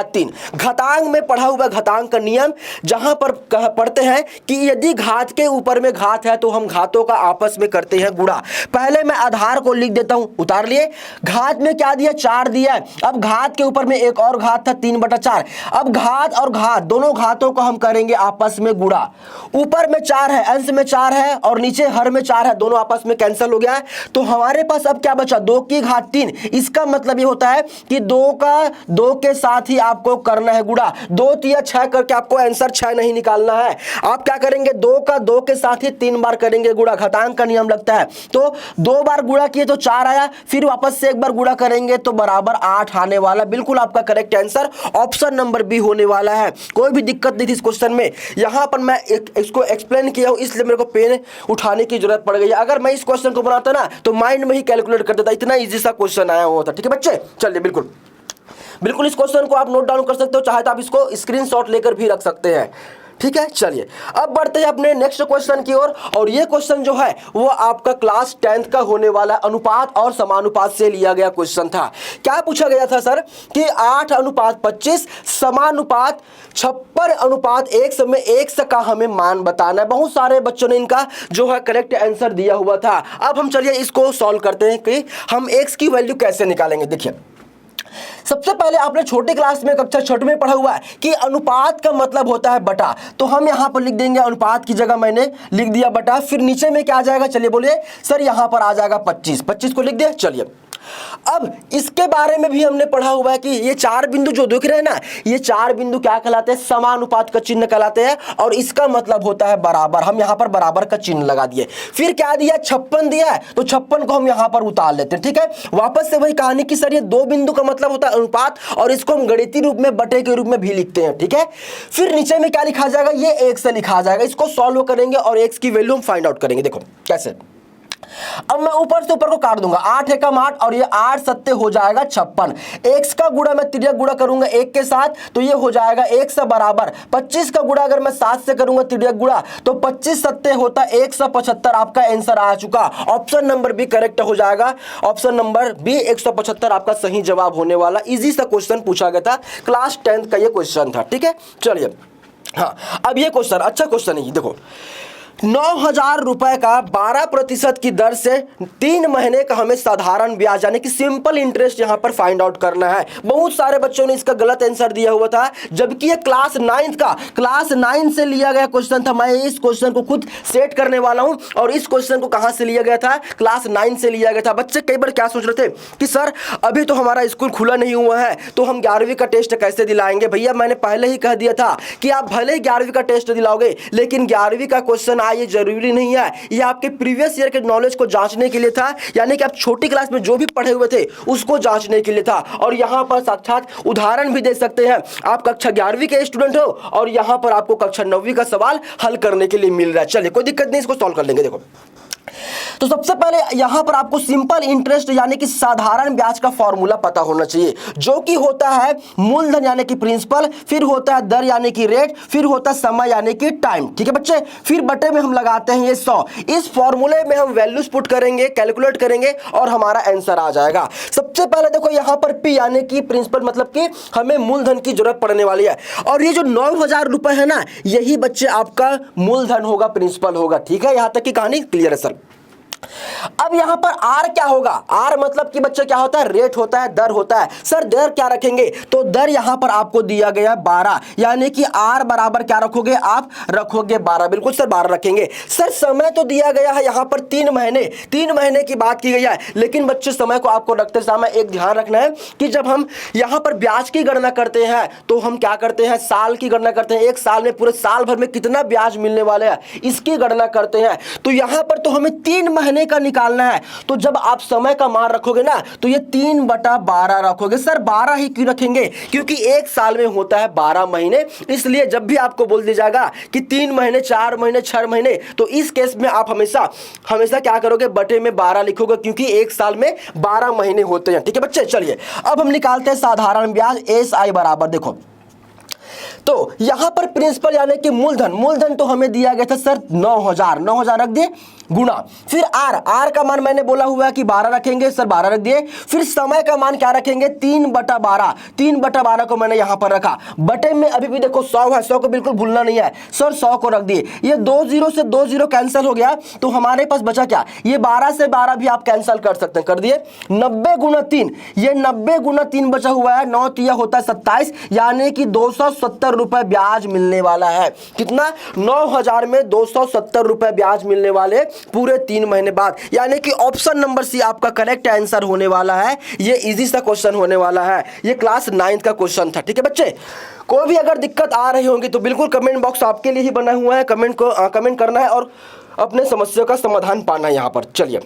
3 घातांक में पढ़ा हुआ घातांक का नियम, जहां पर पढ़ते हैं कि यदि घात के ऊपर में घात है तो हम घातों का आपस में करते हैं गुणा। पहले मैं आधार को लिख देता हूं, उतार लिए। घात में क्या दिया, 4 दिया। अब घात के ऊपर में एक और घात था 3/4। अब घात और घात दोनों घातों को हम करेंगे आपस में गुणा। ऊपर में 4 है, अंश में 4 है और नीचे हर में 4 है, दोनों आपस में कैंसिल हो गया है। तो हमारे पास अब क्या बचा, 2 की घात 3। इसका मतलब ये होता है कि 2 का 2 के साथ ही आपको करना है गुणा। 2 तिया 6 करके आपको आंसर 6 नहीं निकालना है। आप क्या करेंगे, 2 का 2 के साथ ही 3 बार करेंगे गुणा, घातांक का नियम लगता है। तो 2 बार गुणा किए तो 4 आया, फिर वापस से एक बार गुणा करेंगे तो बराबर 8 आने वाला। बिल्कुल आपका correct answer option number B होने वाला है। कोई भी दिक्कत नहीं थी इस क्वेश्चन में। यहां पर मैं इसको एक्सप्लेन किया हूं, इसलिए मेरे को पेन उठाने की जरूरत पड़ गई। अगर मैं इस क्वेश्चन को बनाता ना तो माइंड में ही कैलकुलेट कर देता, इतना इजी सा क्वेश्चन आया हुआ था। ठीक है बच्चे, चलिए बिल्कुल इस क्वेश्चन को आप नोट डाउन कर सकते हो, चाहे तो आप इसको स्क्रीनशॉट लेकर भी रख सकते हैं। ठीक है, चलिए अब बढ़ते हैं अपने नेक्स्ट क्वेश्चन की ओर। और ये क्वेश्चन जो है वो आपका क्लास 10th का होने वाला अनुपात और समानुपात से लिया गया क्वेश्चन था। क्या पूछा गया था सर कि 8:25 समानुपात 56:1 में 1 का हमें मान बताना है। बहुत सारे बच्चों ने इनका जो है करेक्ट आंसर दिया हुआ था। अब हम चलिए इसको सॉल्व करते हैं कि हम x की वैल्यू कैसे निकालेंगे। देखिए सबसे पहले आपने छोटे क्लास में कक्षा 6 में पढ़ा हुआ है कि अनुपात का मतलब होता है बटा। तो हम यहां पर लिख देंगे, अनुपात की जगह मैंने लिख दिया बटा। फिर नीचे में क्या आ जाएगा, चलिए बोलिए सर, यहां पर आ जाएगा 25 को लिख दिया। चलिए अब इसके बारे में भी हमने पढ़ा हुआ है कि ये 4 बिंदु जो दिख रहे हैं ना, ये 4 बिंदु क्या कहलाते हैं, समानुपात का चिन्ह कहलाते हैं। और इसका मतलब होता है बराबर। हम यहां पर बराबर का चिन्ह लगा दिए। फिर क्या दिया, 56 दिया है, तो 56 को हम यहां पर उतार लेते हैं। ठीक है, वापस से वही कहानी की सर ये 2 बिंदु का मतलब होता है अनुपात, और इसको हम गणितीय रूप में बटे के रूप में भी लिखते हैं। ठीक है, फिर नीचे में क्या लिखा जाएगा, ये 1 से लिखा जाएगा। इसको सॉल्व करेंगे और x की वैल्यू हम फाइंड आउट करेंगे। देखो कैसे, अब मैं ऊपर से ऊपर को काट दूंगा, 8 एकम 8 और ये 8 सत्ते हो जाएगा 56। x का गुणा मैं तिर्यक गुणा करूंगा 1 के साथ, तो ये हो जाएगा 1 से बराबर। 25 का गुणा अगर मैं 7 से करूंगा तिर्यक गुणा, तो 25 सत्ते होता 175। आपका आंसर आ चुका, ऑप्शन नंबर बी करेक्ट हो जाएगा। ऑप्शन नंबर बी 175 आपका सही जवाब होने वाला। इजी सा क्वेश्चन पूछा गया था, क्लास 10th का ये क्वेश्चन था। ठीक है, चलिए हाँ, अब ये क्वेश्चन अच्छा क्वेश्चन है। देखो 9,000 रुपए का 12% की दर से 3 महीने का हमें साधारण ब्याज यानी कि सिंपल इंटरेस्ट यहां पर फाइंड आउट करना है। बहुत सारे बच्चों ने इसका गलत आंसर दिया हुआ था, जबकि ये क्लास 9 से लिया गया क्वेश्चन था। मैं इस क्वेश्चन को खुद सेट करने वाला हूं। और इस क्वेश्चन को कहां से लिया गया था, क्लास 9 से लिया गया था। बच्चे कई बार क्या सोच रहे थे कि सर अभी तो हमारा स्कूल खुला नहीं हुआ है, तो हम 11वीं का टेस्ट कैसे दिलाएंगे। भैया मैंने पहले ही कह दिया था कि आप भले 11वीं का टेस्ट दिलाओगे, लेकिन 11वीं का क्वेश्चन आ ये जरूरी नहीं है, ये आपके प्रीवियस ईयर के नॉलेज को जांचने के लिए था, यानी कि आप छोटी क्लास में जो भी पढ़े हुए थे उसको जांचने के लिए था। और यहाँ पर साक्षात उदाहरण भी दे सकते हैं। आप कक्षा 11वीं के स्टूडेंट हो और यहाँ पर आपको कक्षा 9वीं का सवाल हल करने के लिए मिल रहा है। चलिए कोई दिक्कत नहीं, इसको सॉल्व कर लेंगे। देखो तो सबसे पहले यहां पर आपको सिंपल इंटरेस्ट यानी कि साधारण ब्याज का फॉर्मूला पता होना चाहिए, जो कि होता है मूलधन यानी कि प्रिंसिपल, फिर होता है दर यानी कि रेट, फिर होता है समय यानी कि टाइम। ठीक है बच्चे, फिर बटे में हम लगाते हैं ये 100। इस फॉर्मूले में हम वैल्यूज पुट करेंगे, कैलकुलेट करेंगे और हमारा आंसर आ जाएगा। सबसे पहले देखो यहां पर पी यानी कि प्रिंसिपल मतलब कि हमें मूलधन की जरूरत पड़ने वाली है, और ये जो 9000 रुपए है ना, यही बच्चे आपका मूलधन होगा, प्रिंसिपल होगा। ठीक है, यहां तक की कहानी क्लियर है सर। अब यहां पर आर क्या होगा? आर मतलब कि बच्चे क्या होता है? रेट होता है, दर होता है। सर दर क्या रखेंगे? तो दर यहां पर आपको दिया गया 12, यानी कि आर बराबर क्या रखोगे? आप रखोगे 12। बिल्कुल सर 12 रखेंगे। सर समय तो दिया गया है यहां पर 3 महीने, 3 महीने की बात की गई है, लेकिन बच्चे समय को आपको रखते समय एक ध्यान रखना है कि जब हम यहां पर ब्याज की गणना करते हैं तो हम क्या करते हैं? साल की गणना करते हैं। एक साल में, पूरे साल भर में कितना ब्याज मिलने वाले हैं इसकी गणना करते हैं। तो यहां पर तो हमें 3 महीने का निकालना है, तो जब आप समय का मान रखोगे ना तो ये 3/12 रखोगे। सर 12 ही क्यों रखेंगे? क्योंकि एक साल में होता है 12 महीने, इसलिए जब भी आपको बोल दिया जाएगा कि 3 महीने, 4 महीने, 6 महीने, तो इस केस में आप हमेशा क्या करोगे? बटे में 12 लिखोगे, क्योंकि एक साल में 12 महीने होते हैं। ठीक है बच्चे, चलिए अब हम निकालते हैं साधारण ब्याज। एसआई बराबर देखो, तो यहां पर प्रिंसिपल यानी कि मूलधन तो हमें दिया गया था सर 9000 रख दिए, गुणा फिर आर का मान मैंने बोला हुआ है कि 12 रखेंगे, सर 12 रख दिए। फिर समय का मान क्या रखेंगे? 3/12 को मैंने यहां पर रखा। बटे में अभी भी देखो 100 है, 100 को बिल्कुल भूलना नहीं है सर, 100 को रख दिए। ये 20 से 20 कैंसिल हो गया, तो हमारे पास बचा क्या? ये 12 से 12 भी आप कैंसिल कर सकते हैं, कर दिए। 90 गुना 3, ये 90 गुना 3 बचा हुआ है, 9 तिया होता है 27, यानी कि 270 रुपए ब्याज मिलने वाला है। कितना? 9000 में 270 रुपए ब्याज मिलने वाले पूरे 3 महीने बाद, यानी कि ऑप्शन नंबर सी आपका करेक्ट आंसर होने वाला है। ये इजी सा क्वेश्चन होने वाला है, ये क्लास 9th का क्वेश्चन था। ठीक है बच्चे, कोई भी अगर दिक्कत आ रही होगी तो बिल्कुल कमेंट बॉक्स आपके लिए ही बना हुआ है, कमेंट करना है और अपने समस्या का समाधान पाना है यहाँ पर। चलिए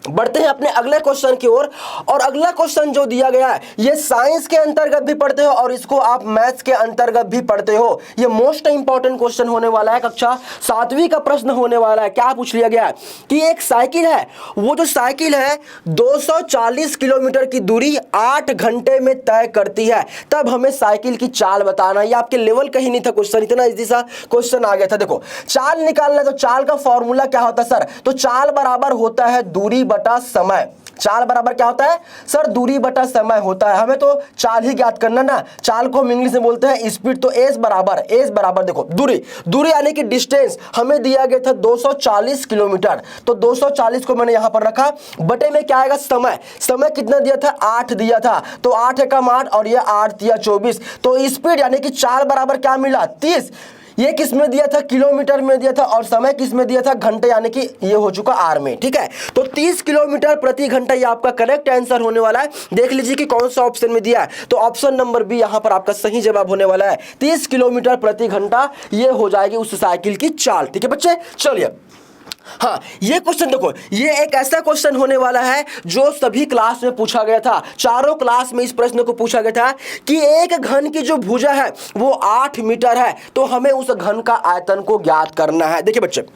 बढ़ते हैं अपने अगले क्वेश्चन की ओर। और अगला क्वेश्चन जो दिया गया है ये साइंस के अंतर्गत भी पढ़ते हो और इसको आप मैथ्स के अंतर्गत भी पढ़ते हो। ये मोस्ट इंपॉर्टेंट क्वेश्चन होने वाला है, कक्षा 7वीं का प्रश्न होने वाला है। क्या पूछ लिया गया है कि एक साइकिल है, वो जो साइकिल है 240 किलोमीटर की दूरी 8 घंटे में तय करती है, तब हमें साइकिल की चाल बताना है। ये आपके लेवल का ही नहीं था क्वेश्चन, इतना इजी सा क्वेश्चन आ गया था। देखो चाल निकालना है, तो चाल का फॉर्मूला क्या होता है सर? तो चाल बराबर होता है दूरी बटा समय। चाल बराबर क्या होता है सर? दूरी बटा समय होता है। हमें तो चाल ही ज्ञात करना ना, चाल को हम इंग्लिश में बोलते हैं स्पीड। तो एस बराबर देखो दूरी यानी कि डिस्टेंस हमें दिया गया था 240 किलोमीटर, तो 240 को मैंने यहां पर रखा। बटे में क्या आएगा? समय कितना दिया था? 8 दिया था, तो 8 एकम 8 और ये 8 तिया 24, तो स्पीड यानी कि चाल बराबर क्या मिला? 30। ये किस में दिया था? किलोमीटर में दिया था, और समय किस में दिया था? घंटे, यानी कि ये हो चुका आर में। ठीक है, तो 30 किलोमीटर प्रति घंटा ये आपका करेक्ट आंसर होने वाला है। देख लीजिए कि कौन सा ऑप्शन में दिया है, तो ऑप्शन नंबर बी यहां पर आपका सही जवाब होने वाला है। 30 किलोमीटर प्रति घंटा ये हो जाएगी उस साइकिल की चाल। ठीक है बच्चे, चलिए हाँ ये क्वेश्चन देखो, ये एक ऐसा क्वेश्चन होने वाला है जो सभी क्लास में पूछा गया था। चारों क्लास में इस प्रश्न को पूछा गया था कि एक घन की जो भुजा है वो 8 मीटर है, तो हमें उस घन का आयतन को ज्ञात करना है। देखिए बच्चे,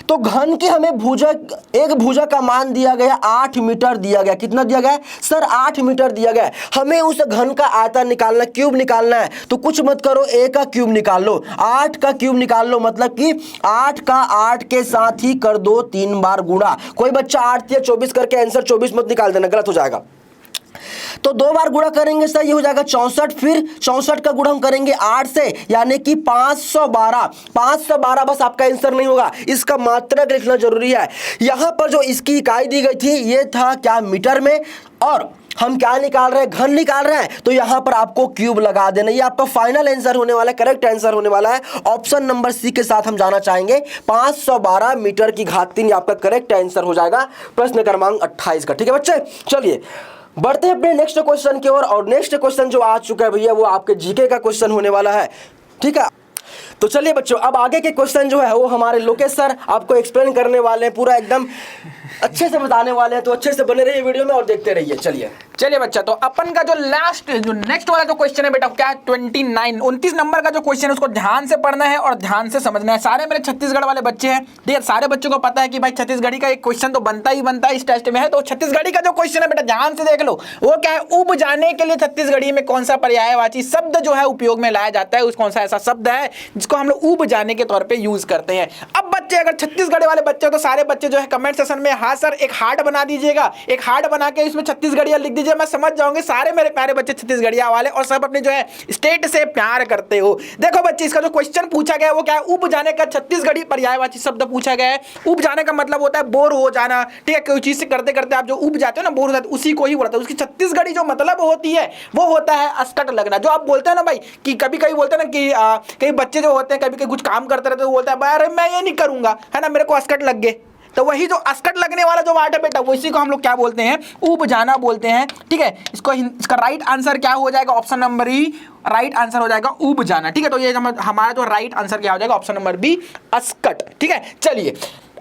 तो घन की हमें एक भुजा का मान दिया गया 8 मीटर दिया गया। कितना दिया गया सर? 8 मीटर दिया गया। हमें उस घन का आयतन निकालना, क्यूब निकालना है, तो कुछ मत करो, a का क्यूब निकाल लो, 8 का क्यूब निकाल लो, मतलब कि 8 का 8 के साथ ही कर दो 3 बार गुणा। कोई बच्चा 8 या 24 करके आंसर 24 मत निकाल देना, गलत हो जाएगा। तो 2 बार गुणा करेंगे सर, ये हो जाएगा 64। फिर 64 का गुणा हम करेंगे 8 से, यानी कि 512 बस आपका आंसर नहीं होगा, इसका मात्रक लिखना जरूरी है। यहां पर जो इसकी इकाई दी गई थी ये था क्या? मीटर में, और हम क्या निकाल रहे हैं? घन निकाल रहे हैं, तो यहां पर आपको क्यूब लगा देना। ये आपका फाइनल आंसर होने वाला है, करेक्ट आंसर होने वाला है। ऑप्शन नंबर सी के साथ हम जाना चाहेंगे, 512 मीटर की घात 3 आपका करेक्ट आंसर हो जाएगा प्रश्न क्रमांक 28 का। ठीक है बच्चे, चलिए बढ़ते हैं अपने नेक्स्ट क्वेश्चन की ओर। और नेक्स्ट क्वेश्चन जो आ चुका है भैया वो आपके जीके का क्वेश्चन होने वाला है। ठीक है, तो चलिए बच्चों, अब आगे के क्वेश्चन जो है वो हमारे लोकेश सर आपको एक्सप्लेन करने वाले हैं, पूरा एकदम अच्छे से बताने वाले हैं। तो अच्छे से बने रहिए वीडियो में और देखते रहिए। चलिए बच्चा, तो अपन का जो नेक्स्ट वाला जो क्वेश्चन है बेटा, क्या है 29 नंबर का जो क्वेश्चन है उसको ध्यान से पढ़ना है और ध्यान से समझना है। सारे मेरे छत्तीसगढ़ वाले बच्चे हैं, ठीक है, सारे बच्चों को पता है कि भाई छत्तीसगढ़ी का एक क्वेश्चन तो बनता ही बनता है इस टेस्ट में है। तो छत्तीसगढ़ी का जो क्वेश्चन है बेटा ध्यान से देख लो, वो क्या है, उब जाने के लिए छत्तीसगढ़ी में कौन सा पर्यायवाची शब्द जो है उपयोग में लाया जाता है, उस कौन सा ऐसा शब्द है जिसको हम लोग उब जाने के तौर पर यूज करते हैं। अब बच्चे अगर छत्तीसगढ़ी वाले बच्चे हो तो सारे बच्चे जो है कमेंट सेक्शन में हाँ सर एक हार्ट बना दीजिएगा, एक हार्ट बना के इसमें छत्तीसगढ़िया लिख दीजिए, मैं समझ जाऊंगे सारे मेरे प्यारे बच्चे छत्तीसगढ़िया वाले और सब अपने जो है स्टेट से प्यार करते हो। देखो बच्चे, इसका जो क्वेश्चन पूछा गया है वो क्या है, उब जाने का छत्तीसगढ़ी पर्यायवाची शब्द पूछा गया है। उब जाने का मतलब होता है बोर हो जाना, ठीक है, कोई चीज से करते करते आप जो उब जाते हो ना, बोर हो जाते, उसी को ही बोलता है। उसकी छत्तीसगढ़ी जो मतलब होती है वो होता है अस्कट लगना। जो आप बोलते हैं ना भाई कि कभी कभी बोलते हैं ना कि कई बच्चे जो होते हैं कभी कभी कुछ काम करते रहते हैं, बोलता है भाई अरे मैं ये नहीं करूंगा, है ना, मेरे को अस्कट लग गए। तो वही जो अस्कट लगने वाला जो वर्ड है बेटा, वो इसी को हम लोग क्या बोलते हैं, उब जाना बोलते हैं, ठीक है। इसका राइट आंसर क्या हो जाएगा, ऑप्शन नंबर ई राइट आंसर हो जाएगा उब जाना, ठीक है। तो ये हमारा जो राइट आंसर क्या हो जाएगा, ऑप्शन नंबर बी अस्कट, ठीक है। चलिए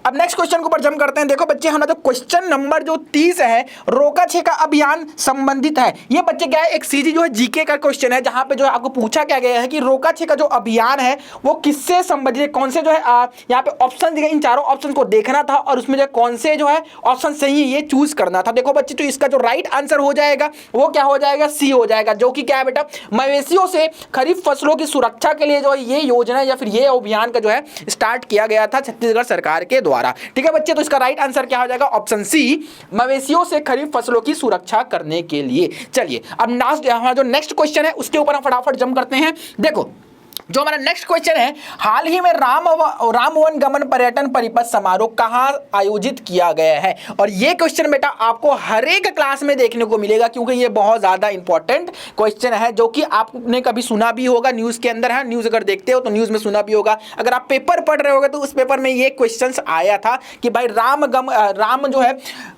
अब नेक्स्ट क्वेश्चन के ऊपर जंप करते हैं। देखो बच्चे, हमारा जो क्वेश्चन नंबर जो 30 है, रोका छेका अभियान संबंधित है। ये बच्चे क्या है, एक सीधी जो है जीके का क्वेश्चन है, जहां पे जो है आपको पूछा क्या गया है कि रोका छेका जो अभियान है वो किससे संबंधित है, कौन से जो है यहाँ पे ऑप्शन दिए, इन चारों ऑप्शन को देखना था और उसमें जो कौन से जो है ऑप्शन सही है ये चूज करना था। देखो बच्चे, तो इसका जो राइट आंसर हो जाएगा वो क्या हो जाएगा, सी हो जाएगा, जो कि क्या है बेटा, मवेशियों से खरीफ फसलों की सुरक्षा के लिए जो है ये योजना या फिर ये अभियान का जो है स्टार्ट किया गया था छत्तीसगढ़ सरकार के द्वारा, ठीक है बच्चे। तो इसका राइट आंसर क्या हो जाएगा, ऑप्शन सी, मवेशियों से खरीफ फसलों की सुरक्षा करने के लिए। चलिए अब हमारा जो नेक्स्ट क्वेश्चन है उसके ऊपर हम फटाफट जंप करते हैं। देखो जो हमारा नेक्स्ट क्वेश्चन है, हाल ही में राम वन गमन पर्यटन परिपथ समारोह कहां आयोजित किया गया है। और ये क्वेश्चन बेटा आपको हर एक क्लास में देखने को मिलेगा, क्योंकि ये बहुत ज्यादा इंपॉर्टेंट क्वेश्चन है, जो कि आपने कभी सुना भी होगा, न्यूज के अंदर है, न्यूज अगर देखते हो तो न्यूज में सुना भी होगा। अगर आप पेपर पढ़ रहे होगे तो उस पेपर में ये क्वेश्चन आया था कि भाई राम जो है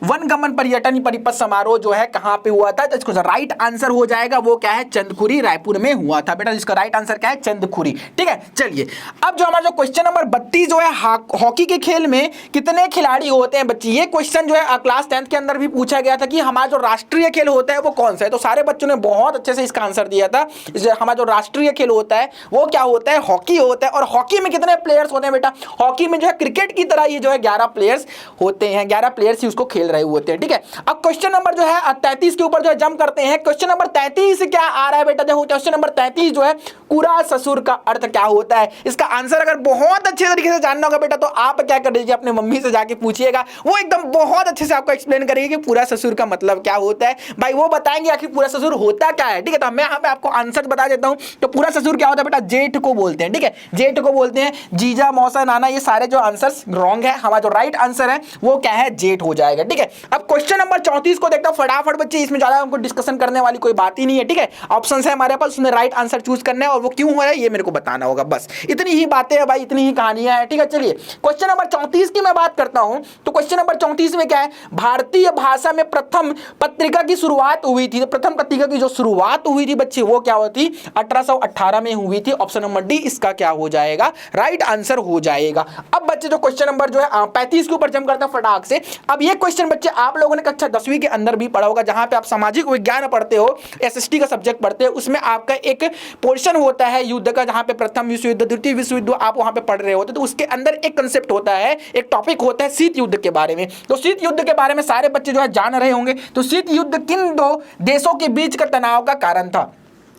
वन गमन पर्यटन परिपथ समारोह जो है कहां पे हुआ था। तो इसको राइट आंसर हो जाएगा वो क्या है, चंदखुरी रायपुर में हुआ था बेटा। इसका राइट आंसर क्या है, चंदखुरी, ठीक है। चलिए अब जो हमारा जो क्वेश्चन नंबर 32 जो है, हॉकी के खेल में कितने खिलाड़ी होते हैं बच्चे। ये क्वेश्चन जो है क्लास 10th के अंदर भी पूछा गया था कि हमारा जो राष्ट्रीय खेल होता है वो कौन सा है। तो सारे बच्चों ने बहुत अच्छे से इसका आंसर दिया था। हमारा जो राष्ट्रीय खेल होता है वो क्या होता है, हॉकी होता है। और हॉकी में कितने प्लेयर्स होते हैं बेटा, हॉकी में जो है क्रिकेट की तरह ये जो है 11 प्लेयर्स होते हैं, 11 प्लेयर्स ही उसको खेल रहे होते हैं, ठीक है। अब क्वेश्चन नंबर जो है 33 के ऊपर जो है जंप करते हैं। क्वेश्चन नंबर 33 क्या आ रहा है बेटा, देखो क्वेश्चन नंबर 33 जो है कुरा ससुर का अर्थ क्या होता है। इसका आंसर अगर बहुत अच्छे तरीके से जानना होगा बेटा तो आप क्या कर दीजिए, अपने मम्मी से जाके पूछिएगा, वो एकदम बहुत अच्छे से आपको एक्सप्लेन करेगी कि पूरा ससुर का मतलब क्या होता है। भाई वो बताएंगे आखिर पूरा ससुर होता क्या है, ठीक है। तो मैं यहाँ पे आपको आंसर बता देता हूँ। तो पूरा ससुर क्या होता है बेटा, जेठ को बोलते हैं, ठीक है, जेठ को बोलते हैं। जीजा मौसा नाना ये सारे जो आंसर्स रॉन्ग है, हमारा जो राइट आंसर है वो क्या है, जेठ हो जाएगा, ठीक है। अब क्वेश्चन नंबर 34 को देखता हूँ फटाफट बच्चे, इसमें ज्यादा हमको डिस्कशन करने वाली कोई बात ही नहीं है, ठीक है। ऑप्शन है हमारे पास, उसमें राइट आंसर चूज करना है और वो क्यों हो रहा है ये मेरे को बताना होगा, बस इतनी ही बातें हैं भाई, इतनी ही कहानियां हैं, ठीक है। चलिए क्वेश्चन नंबर 34 की मैं बात करता हूं। तो क्वेश्चन नंबर 34 में क्या है, भारतीय भाषा में प्रथम पत्रिका की शुरुआत हुई थी। तो प्रथम पत्रिका की जो शुरुआत हुई थी बच्चे वो क्या होती, 1818 में हुई थी। ऑप्शन नंबर डी इसका क्या हो जाएगा, राइट आंसर हो जाएगा। अब बच्चे जो क्वेश्चन नंबर जो है 35 के ऊपर जंप करता है फटाक से। अब ये क्वेश्चन बच्चे आप लोगों ने कक्षा 10वीं के अंदर भी पढ़ा होगा, जहां पे आप सामाजिक विज्ञान पढ़ते हो, एसएसटी का सब्जेक्ट पढ़ते हो, उसमें आपका एक पोर्शन होता है युद्ध का, जहां पे प्रथम विश्व युद्ध, द्वितीय विश्व युद्ध आप वहां पे पढ़ रहे होते। तो उसके अंदर एक कंसेप्ट होता है, एक टॉपिक होता है शीत युद्ध के बारे में। तो शीत युद्ध के बारे में सारे बच्चे जो है जान रहे होंगे। तो शीत युद्ध किन दो देशों के बीच का तनाव का कारण था,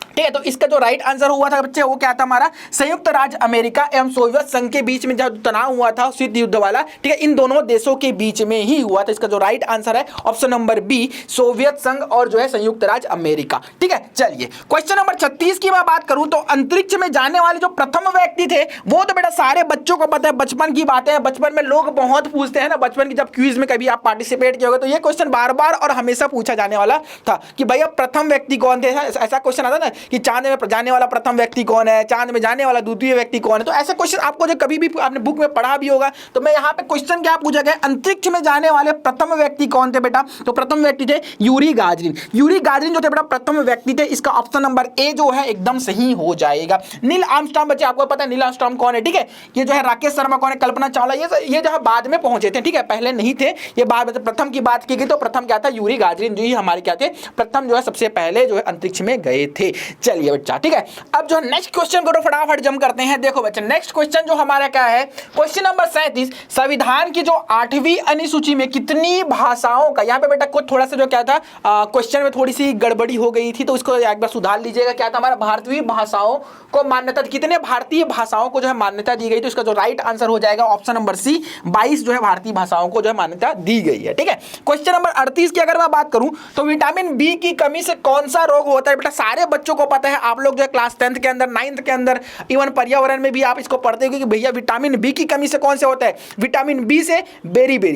ठीक है। तो इसका जो राइट आंसर हुआ था बच्चे वो क्या था हमारा, संयुक्त राज्य अमेरिका एवं सोवियत संघ के बीच में जो तनाव हुआ था शीत युद्ध वाला, ठीक है, इन दोनों देशों के बीच में ही हुआ था। इसका जो राइट आंसर है ऑप्शन नंबर बी, सोवियत संघ और जो है संयुक्त राज्य अमेरिका, ठीक है। चलिए क्वेश्चन नंबर 36 की मैं बात करूं तो अंतरिक्ष में जाने वाले जो प्रथम व्यक्ति थे वो तो बेटा सारे बच्चों को पता है, बचपन की बातें हैं, बचपन में लोग बहुत पूछते हैं ना, बचपन की जब क्विज में कभी आप पार्टिसिपेट किए होगे तो ये क्वेश्चन बार बार और हमेशा पूछा जाने वाला था कि भैया प्रथम व्यक्ति कौन थे। ऐसा क्वेश्चन आता है ना कि चांद में जाने वाला प्रथम व्यक्ति कौन है, चांद में जाने वाला द्वितीय व्यक्ति कौन है। तो ऐसे क्वेश्चन आपको जो कभी भी आपने बुक में पढ़ा भी होगा। तो मैं यहाँ पे क्वेश्चन क्या पूछा गया, अंतरिक्ष में जाने वाले प्रथम व्यक्ति कौन थे बेटा? तो प्रथम व्यक्ति थे यूरी गागरिन। यूरी गागरिन जो थे बेटा प्रथम व्यक्ति थे। इसका ऑप्शन नंबर ए जो है एकदम सही हो जाएगा। नील आर्मस्ट्रांग बच्चे आपको पता है नील आर्मस्ट्रांग कौन है, ठीक है। ये जो है राकेश शर्मा कौन है, कल्पना चावला, ये जो है बाद में पहुंचे थे, ठीक है, पहले नहीं थे ये बाद में। प्रथम की बात की गई तो प्रथम क्या था, यूरी गागरिन जो ही हमारे क्या थे, प्रथम जो है सबसे पहले जो है अंतरिक्ष में गए थे। चलिए बच्चा, ठीक है। अब जो नेक्स्ट क्वेश्चन को फटाफट जम करते हैं। देखो बच्चा नेक्स्ट क्वेश्चन जो हमारा क्या है, क्वेश्चन नंबर 37, संविधान की जो 8वीं अनुसूची में कितनी भाषाओं का, यहाँ पे बेटा कुछ थोड़ा सा जो क्या था क्वेश्चन में थोड़ी सी गड़बड़ी हो गई थी, तो इसको एक बार सुधार लीजिएगा। क्या था हमारा, भारतीय भाषाओं को मान्यता, कितने भारतीय भाषाओं को जो है मान्यता दी गई, तो इसका जो राइट आंसर हो जाएगा ऑप्शन नंबर सी, 22 जो है भारतीय भाषाओं को जो है मान्यता दी गई है, ठीक है। क्वेश्चन नंबर 38 की अगर मैं बात करूं तो विटामिन बी की कमी से कौन सा रोग होता है? बेटा सारे बच्चों को पता है, आप लोग जो है क्लास 10th के अंदर, 9th के अंदर, इवन पर्यावरण में भी आप इसको पढ़ते हो कि भैया विटामिन बी की कमी से कौन से होता है? विटामिन बी से बेरी बी,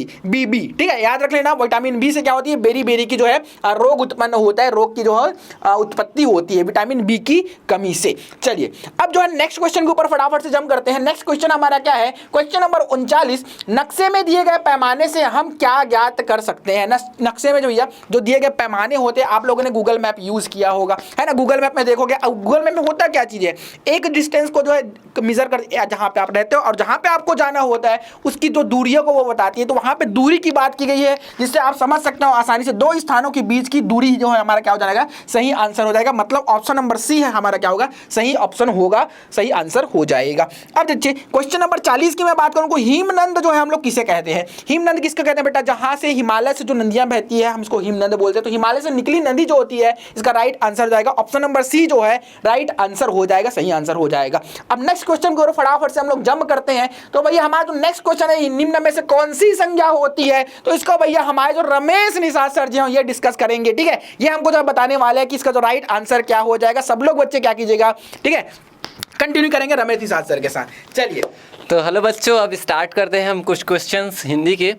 ठीक है, याद रख लेना। विटामिन बी से क्या होती है, बेरी की जो है रोग उत्पन्न होता है, रोग की जो है उत्पत्ति होती है विटामिन बी की कमी से। चलिए अब जो है नेक्स्ट क्वेश्चन के ऊपर फटाफट से जंप करते हैं। नेक्स्ट क्वेश्चन हमारा क्या है, क्वेश्चन नंबर 39, नक्शे में दिए गए पैमाने से हम क्या ज्ञात कर सकते हैं? नक्शे में जो भैया जो दिए गए पैमाने होते हैं, आप लोगों ने गूगल मैप यूज किया होगा, है ना। गूगल मैप में देखोगे, गूगल मैप में होता क्या चीज है, एक डिस्टेंस को जो है मेजर कर, जहां पे आप रहते हो और जहां पे आपको जाना होता है उसकी जो दूरियों को वो बताती है। तो वहां पे दूरी की बात की गई है, जिससे आप समझ सकते हो आसानी से दो स्थानों के बीच की दूरी जो है हमारा क्या हो जाएगा, सही आंसर हो जाएगा। मतलब ऑप्शन नंबर सी है हमारा क्या होगा, सही ऑप्शन होगा, सही आंसर हो जाएगा। अब देखिए क्वेश्चन नंबर 40 की मैं बात करूं, हिमनद जो है हम लोग किसे कहते हैं? हिमनद किसको कहते हैं बेटा? जहां से हिमालय से जो नदियां बहती है हम इसको हिमनद बोलते हैं। तो हिमालय से निकली नदी जो होती है, इसका राइट आंसर हो जाएगा ऑप्शन नंबर सी जो है राइट आंसर हो जाएगा, सही आंसर हो जाएगा। अब नेक्स्ट क्वेश्चन को फटाफट से हम लोग जंप करते हैं। तो भैया हमारा जो नेक्स्ट क्वेश्चन है, निम्न में से कौन सी संज्ञा होती है? तो इसको भैया हमारे जो रमेश निषाद सर जी हैं ये डिस्कस करेंगे, ठीक है। ये हमको जो बताने वाले हैं कि इसका जो राइट आंसर क्या हो जाएगा। सब लोग बच्चे क्या कीजिएगा, ठीक है, कंटिन्यू करेंगे रमेश निषाद सर के साथ। चलिए तो हेलो बच्चों, अब स्टार्ट करते हैं हम कुछ क्वेश्चंस हिंदी के।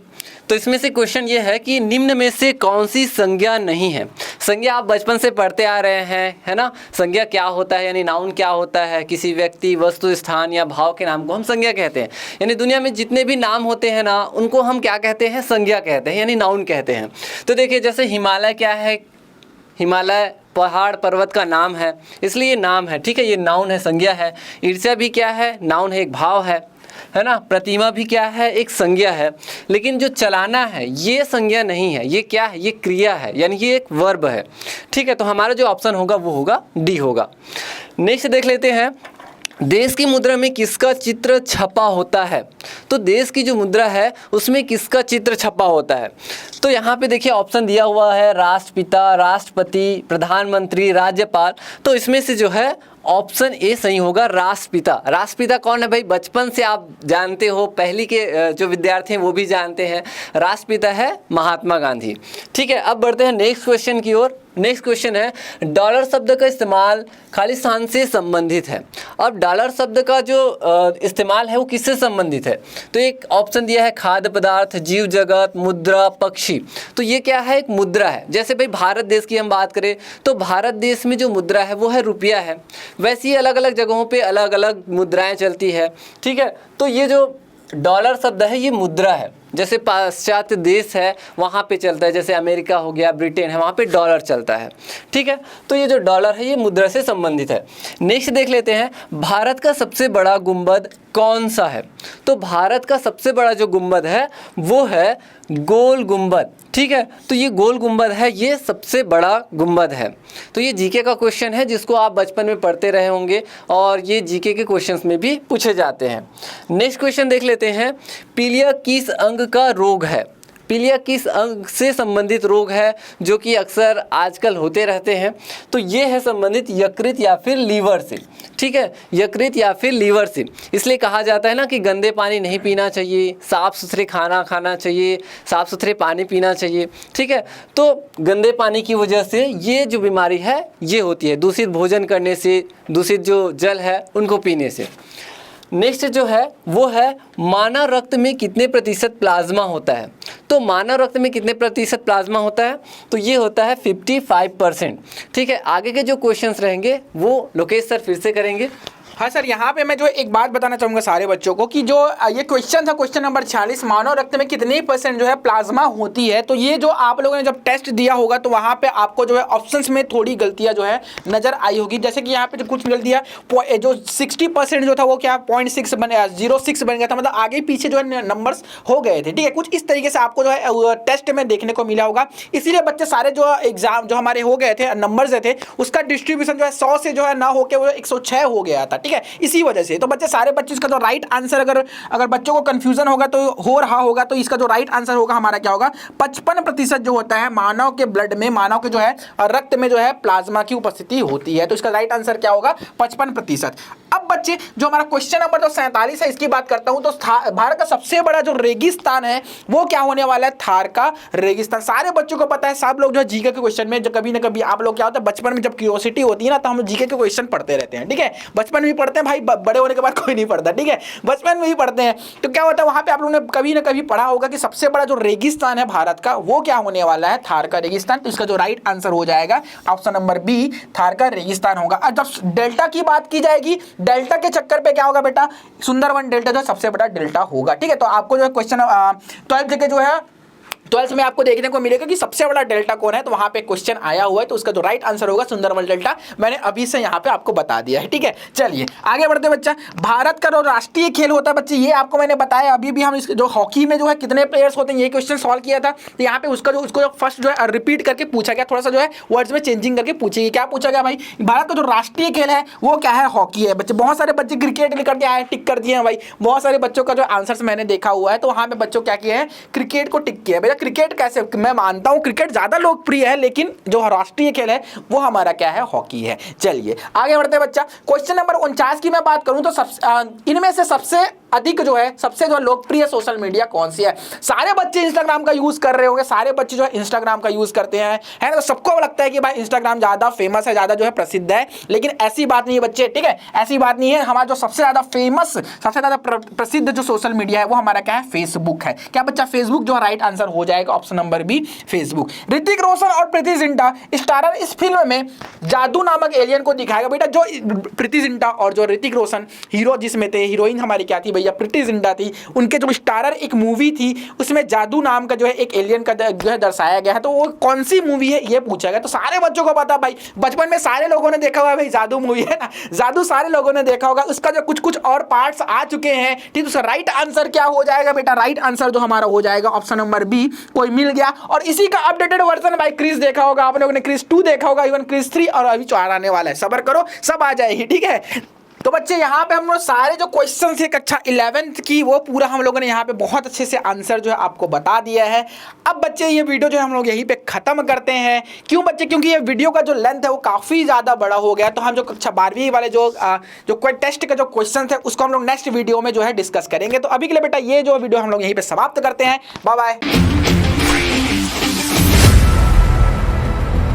तो इसमें से क्वेश्चन ये है कि निम्न में से कौन सी संज्ञा नहीं है? संज्ञा आप बचपन से पढ़ते आ रहे हैं, है ना। संज्ञा क्या होता है, यानी नाउन क्या होता है? किसी व्यक्ति, वस्तु, स्थान या भाव के नाम को हम संज्ञा कहते हैं। यानी दुनिया में जितने भी नाम होते हैं ना, उनको हम क्या कहते हैं? संज्ञा कहते हैं, यानी नाउन कहते हैं। तो देखिए जैसे हिमालय क्या है, हिमालय पहाड़ पर्वत का नाम है, इसलिए ये नाम है, ठीक है, ये नाउन है, संज्ञा है। ईर्ष्या भी क्या है, नाउन है, एक भाव है ना। प्रतिमा भी क्या है, एक संज्ञा है। लेकिन जो चलाना है ये संज्ञा नहीं है, ये क्या है, ये क्रिया है, यानी ये एक वर्ब है, ठीक है। तो हमारा जो ऑप्शन होगा वो होगा डी होगा। नेक्स्ट देख लेते हैं, देश की मुद्रा में किसका चित्र छपा होता है? तो देश की जो मुद्रा है उसमें किसका चित्र छपा होता है? तो यहाँ पे देखिए ऑप्शन दिया हुआ है, राष्ट्रपिता, राष्ट्रपति, प्रधानमंत्री, राज्यपाल। तो इसमें से जो है ऑप्शन ए सही होगा, राष्ट्रपिता। राष्ट्रपिता कौन है भाई? बचपन से आप जानते हो, पहली के जो विद्यार्थी हैं वो भी जानते हैं, राष्ट्रपिता है महात्मा गांधी, ठीक है। अब बढ़ते हैं नेक्स्ट क्वेश्चन की ओर। नेक्स्ट क्वेश्चन है, डॉलर शब्द का इस्तेमाल खालिस्तान से संबंधित है। अब डॉलर शब्द का जो इस्तेमाल है वो किससे संबंधित है? तो एक ऑप्शन दिया है, खाद्य पदार्थ, जीव जगत, मुद्रा, पक्षी। तो ये क्या है? एक मुद्रा है। जैसे भाई भारत देश की हम बात करें तो भारत देश में जो मुद्रा है वो है रुपया है। वैसे ही अलग अलग जगहों पे अलग अलग मुद्राएं चलती है, ठीक है। तो ये जो डॉलर शब्द है ये मुद्रा है। जैसे पाश्चात्य देश है वहाँ पे चलता है, जैसे अमेरिका हो गया, ब्रिटेन है, वहाँ पे डॉलर चलता है, ठीक है। तो ये जो डॉलर है ये मुद्रा से संबंधित है। नेक्स्ट देख लेते हैं, भारत का सबसे बड़ा गुंबद कौन सा है? तो भारत का सबसे बड़ा जो गुंबद है वो है गोल गुंबद, ठीक है। तो ये गोल गुंबद है, ये सबसे बड़ा गुंबद है। तो ये जीके का क्वेश्चन है जिसको आप बचपन में पढ़ते रहे होंगे और ये जीके के क्वेश्चंस में भी पूछे जाते हैं। नेक्स्ट क्वेश्चन देख लेते हैं, पीलिया किस अंग का रोग है? पीलिया किस अंग से संबंधित रोग है जो कि अक्सर आजकल होते रहते हैं? तो ये है संबंधित यकृत या फिर लीवर से, ठीक है, यकृत या फिर लीवर से। इसलिए कहा जाता है ना कि गंदे पानी नहीं पीना चाहिए, साफ़ सुथरे खाना खाना चाहिए, साफ़ सुथरे पानी पीना चाहिए, ठीक है। तो गंदे पानी की वजह से ये जो बीमारी है ये होती है, दूषित भोजन करने से, दूषित जो जल है उनको पीने से। नेक्स्ट जो है वो है, मानव रक्त में कितने प्रतिशत प्लाज्मा होता है? तो मानव रक्त में कितने प्रतिशत प्लाज्मा होता है? तो ये होता है 55%। ठीक है, आगे के जो क्वेश्चंस रहेंगे वो लोकेश सर फिर से करेंगे। हाँ सर, यहाँ पे मैं जो एक बात बताना चाहूँगा सारे बच्चों को कि जो ये क्वेश्चन था, क्वेश्चन नंबर 46, मानव रक्त में कितने % जो है प्लाज्मा होती है। तो ये जो आप लोगों ने जब टेस्ट दिया होगा तो वहाँ पे आपको जो है ऑप्शंस में थोड़ी गलतियाँ जो है नजर आई होगी। जैसे कि यहाँ पे जो कुछ गलतियाँ, जो 60% जो था वो क्या 0.6 बन गया, 0.6 बन गया था, मतलब आगे पीछे जो है नंबर्स हो गए थे। ठीक है, कुछ इस तरीके से आपको जो है टेस्ट में देखने को मिला होगा। इसीलिए बच्चे सारे जो एग्जाम जो हमारे हो गए थे, नंबर्स थे, उसका डिस्ट्रीब्यूशन जो है 100 से जो है ना होकर वो 106 हो गया था। ठीक है, इसी वजह से तो बच्चे सारे बच्चे इसका जो राइट आंसर, अगर बच्चों को कंफ्यूजन होगा तो हो रहा होगा, तो इसका जो राइट आंसर होगा हमारा क्या होगा, 55% जो होता है मानव के ब्लड में, मानव के जो है रक्त में जो है प्लाज्मा की उपस्थिति होती है। तो इसका राइट आंसर क्या होगा, 55%। अब बच्चे जो हमारा क्वेश्चन नंबर जो 47 है इसकी बात करता हूं, तो भारत का सबसे बड़ा जो रेगिस्तान है वो क्या होने वाला है, थार का रेगिस्तान। सारे बच्चों को पता है, सब लोग जो है जीके के क्वेश्चन में जो कभी ना कभी आप लोग क्या होता है, बचपन में जब क्यूरियोसिटी होती है ना तो हम जीके के क्वेश्चन पढ़ते रहते हैं। ठीक है, बचपन में भी पढ़ते हैं भाई, बड़े होने के बाद कोई नहीं पढ़ता। ठीक है, बचपन में ही पढ़ते हैं। तो क्या होता है वहां पे आप लोगों ने कभी ना कभी पढ़ा होगा कि सबसे बड़ा जो रेगिस्तान है भारत का वो क्या होने वाला है, थार का रेगिस्तान। तो इसका जो राइट आंसर हो जाएगा ऑप्शन नंबर बी, थार का रेगिस्तान होगा। और जब डेल्टा की बात की जाएगी, डेल्टा के चक्कर पे क्या होगा बेटा, सुंदरवन डेल्टा जो सबसे बड़ा डेल्टा होगा। ठीक है, तो आपको जो है क्वेश्चन 12 के जो है 12 में आपको देखने को मिलेगा कि सबसे बड़ा डेल्टा कौन है, तो वहां पे क्वेश्चन आया हुआ है। तो उसका जो राइट आंसर होगा सुंदरवन डेल्टा, मैंने अभी से यहां पे आपको बता दिया है। ठीक है, चलिए आगे बढ़ते हैं बच्चा। भारत का जो राष्ट्रीय खेल होता है बच्चे, ये आपको मैंने बताया अभी भी। हम जो हॉकी में जो है कितने प्लेयर्स होते हैं ये क्वेश्चन सॉल्व किया था। तो यहाँ पे उसको फर्स्ट जो है रिपीट करके पूछा गया, थोड़ा सा जो है वर्ड्स में चेंजिंग करके पूछिए। क्या पूछा गया भाई, भारत का जो राष्ट्रीय खेल है वो क्या है, हॉकी है। बच्चे बहुत सारे बच्चे क्रिकेट लिख करके आए, टिक कर दिए हैं भाई। बहुत सारे बच्चों का जो आंसर मैंने देखा हुआ है, तो वहां पे बच्चों क्या किया है, क्रिकेट को टिक किया। भैया क्रिकेट कैसे, मैं मानता हूं क्रिकेट ज्यादा लोकप्रिय है, लेकिन जो राष्ट्रीय खेल है वो हमारा क्या है, हॉकी है। चलिए आगे बढ़ते हैं बच्चा। क्वेश्चन नंबर 49 की मैं बात करूं तो इनमें से सबसे अधिक जो है, सबसे जो लोकप्रिय सोशल मीडिया कौन सी है। सारे बच्चे इंस्टाग्राम का यूज कर रहे होंगे, सारे बच्चे जो है इंस्टाग्राम का यूज करते हैं, है ना। तो सबको लगता है कि भाई इंस्टाग्राम ज्यादा फेमस है, ज्यादा जो है प्रसिद्ध है, लेकिन ऐसी बात नहीं है बच्चे। ठीक है, ऐसी बात नहीं है। हमारा जो सबसे ज्यादा फेमस, सबसे ज्यादा प्रसिद्ध जो सोशल मीडिया है वो हमारा क्या है, फेसबुक है। क्या बच्चा, फेसबुक जो राइट आंसर हो जाएगा option number B, Facebook. Hrithik Roshan और प्रीति जिंटा स्टारर इस फिल्म में जादू नामक एलियन को दिखाएगा। बेटा जो प्रीति जिंटा और जो ऋतिक रोशन हीरो जिसमें थे, हीरोइन हमारी क्या थी भैया, प्रीति जिंटा थी। उनके जो स्टारर एक मूवी थी उसमें जादू नाम का जो है एक एलियन का जो है दर्शाया गया है। तो वो कौन सी मूवी है ये पूछा गया। तो सारे बच्चों को पता भाई, बचपन में सारे लोगों ने देखा हुआ भाई, जादू मूवी है ना, जादू सारे लोगों ने देखा होगा। उसका जो कुछ और पार्ट्स आ चुके हैं। ठीक, उसका राइट आंसर क्या हो जाएगा बेटा, राइट आंसर जो हमारा हो जाएगा ऑप्शन नंबर बी, कोई मिल गया। और इसी का अपडेटेड वर्जन भाई क्रिस देखा होगा आप लोगों ने, क्रिस 2 देखा होगा, इवन क्रिस 3 और अभी 4 आने वाला है। सब्र करो, सब आ जाएगी। ठीक है, तो बच्चे यहाँ पे हम लोग सारे जो क्वेश्चन थे कक्षा 11th की वो पूरा हम लोगों ने यहाँ पे बहुत अच्छे से आंसर जो है आपको बता दिया है। अब बच्चे ये वीडियो जो है हम लोग यहीं पे खत्म करते हैं। क्यों बच्चे, क्योंकि ये वीडियो का जो लेंथ है वो काफ़ी ज़्यादा बड़ा हो गया। तो हम जो कक्षा 12वीं वाले जो कोई टेस्ट का जो क्वेश्चन थे उसको हम लोग नेक्स्ट वीडियो में जो है डिस्कस करेंगे। तो अभी के लिए बेटा ये जो वीडियो हम लोग यहीं पर समाप्त करते हैं। Bye bye.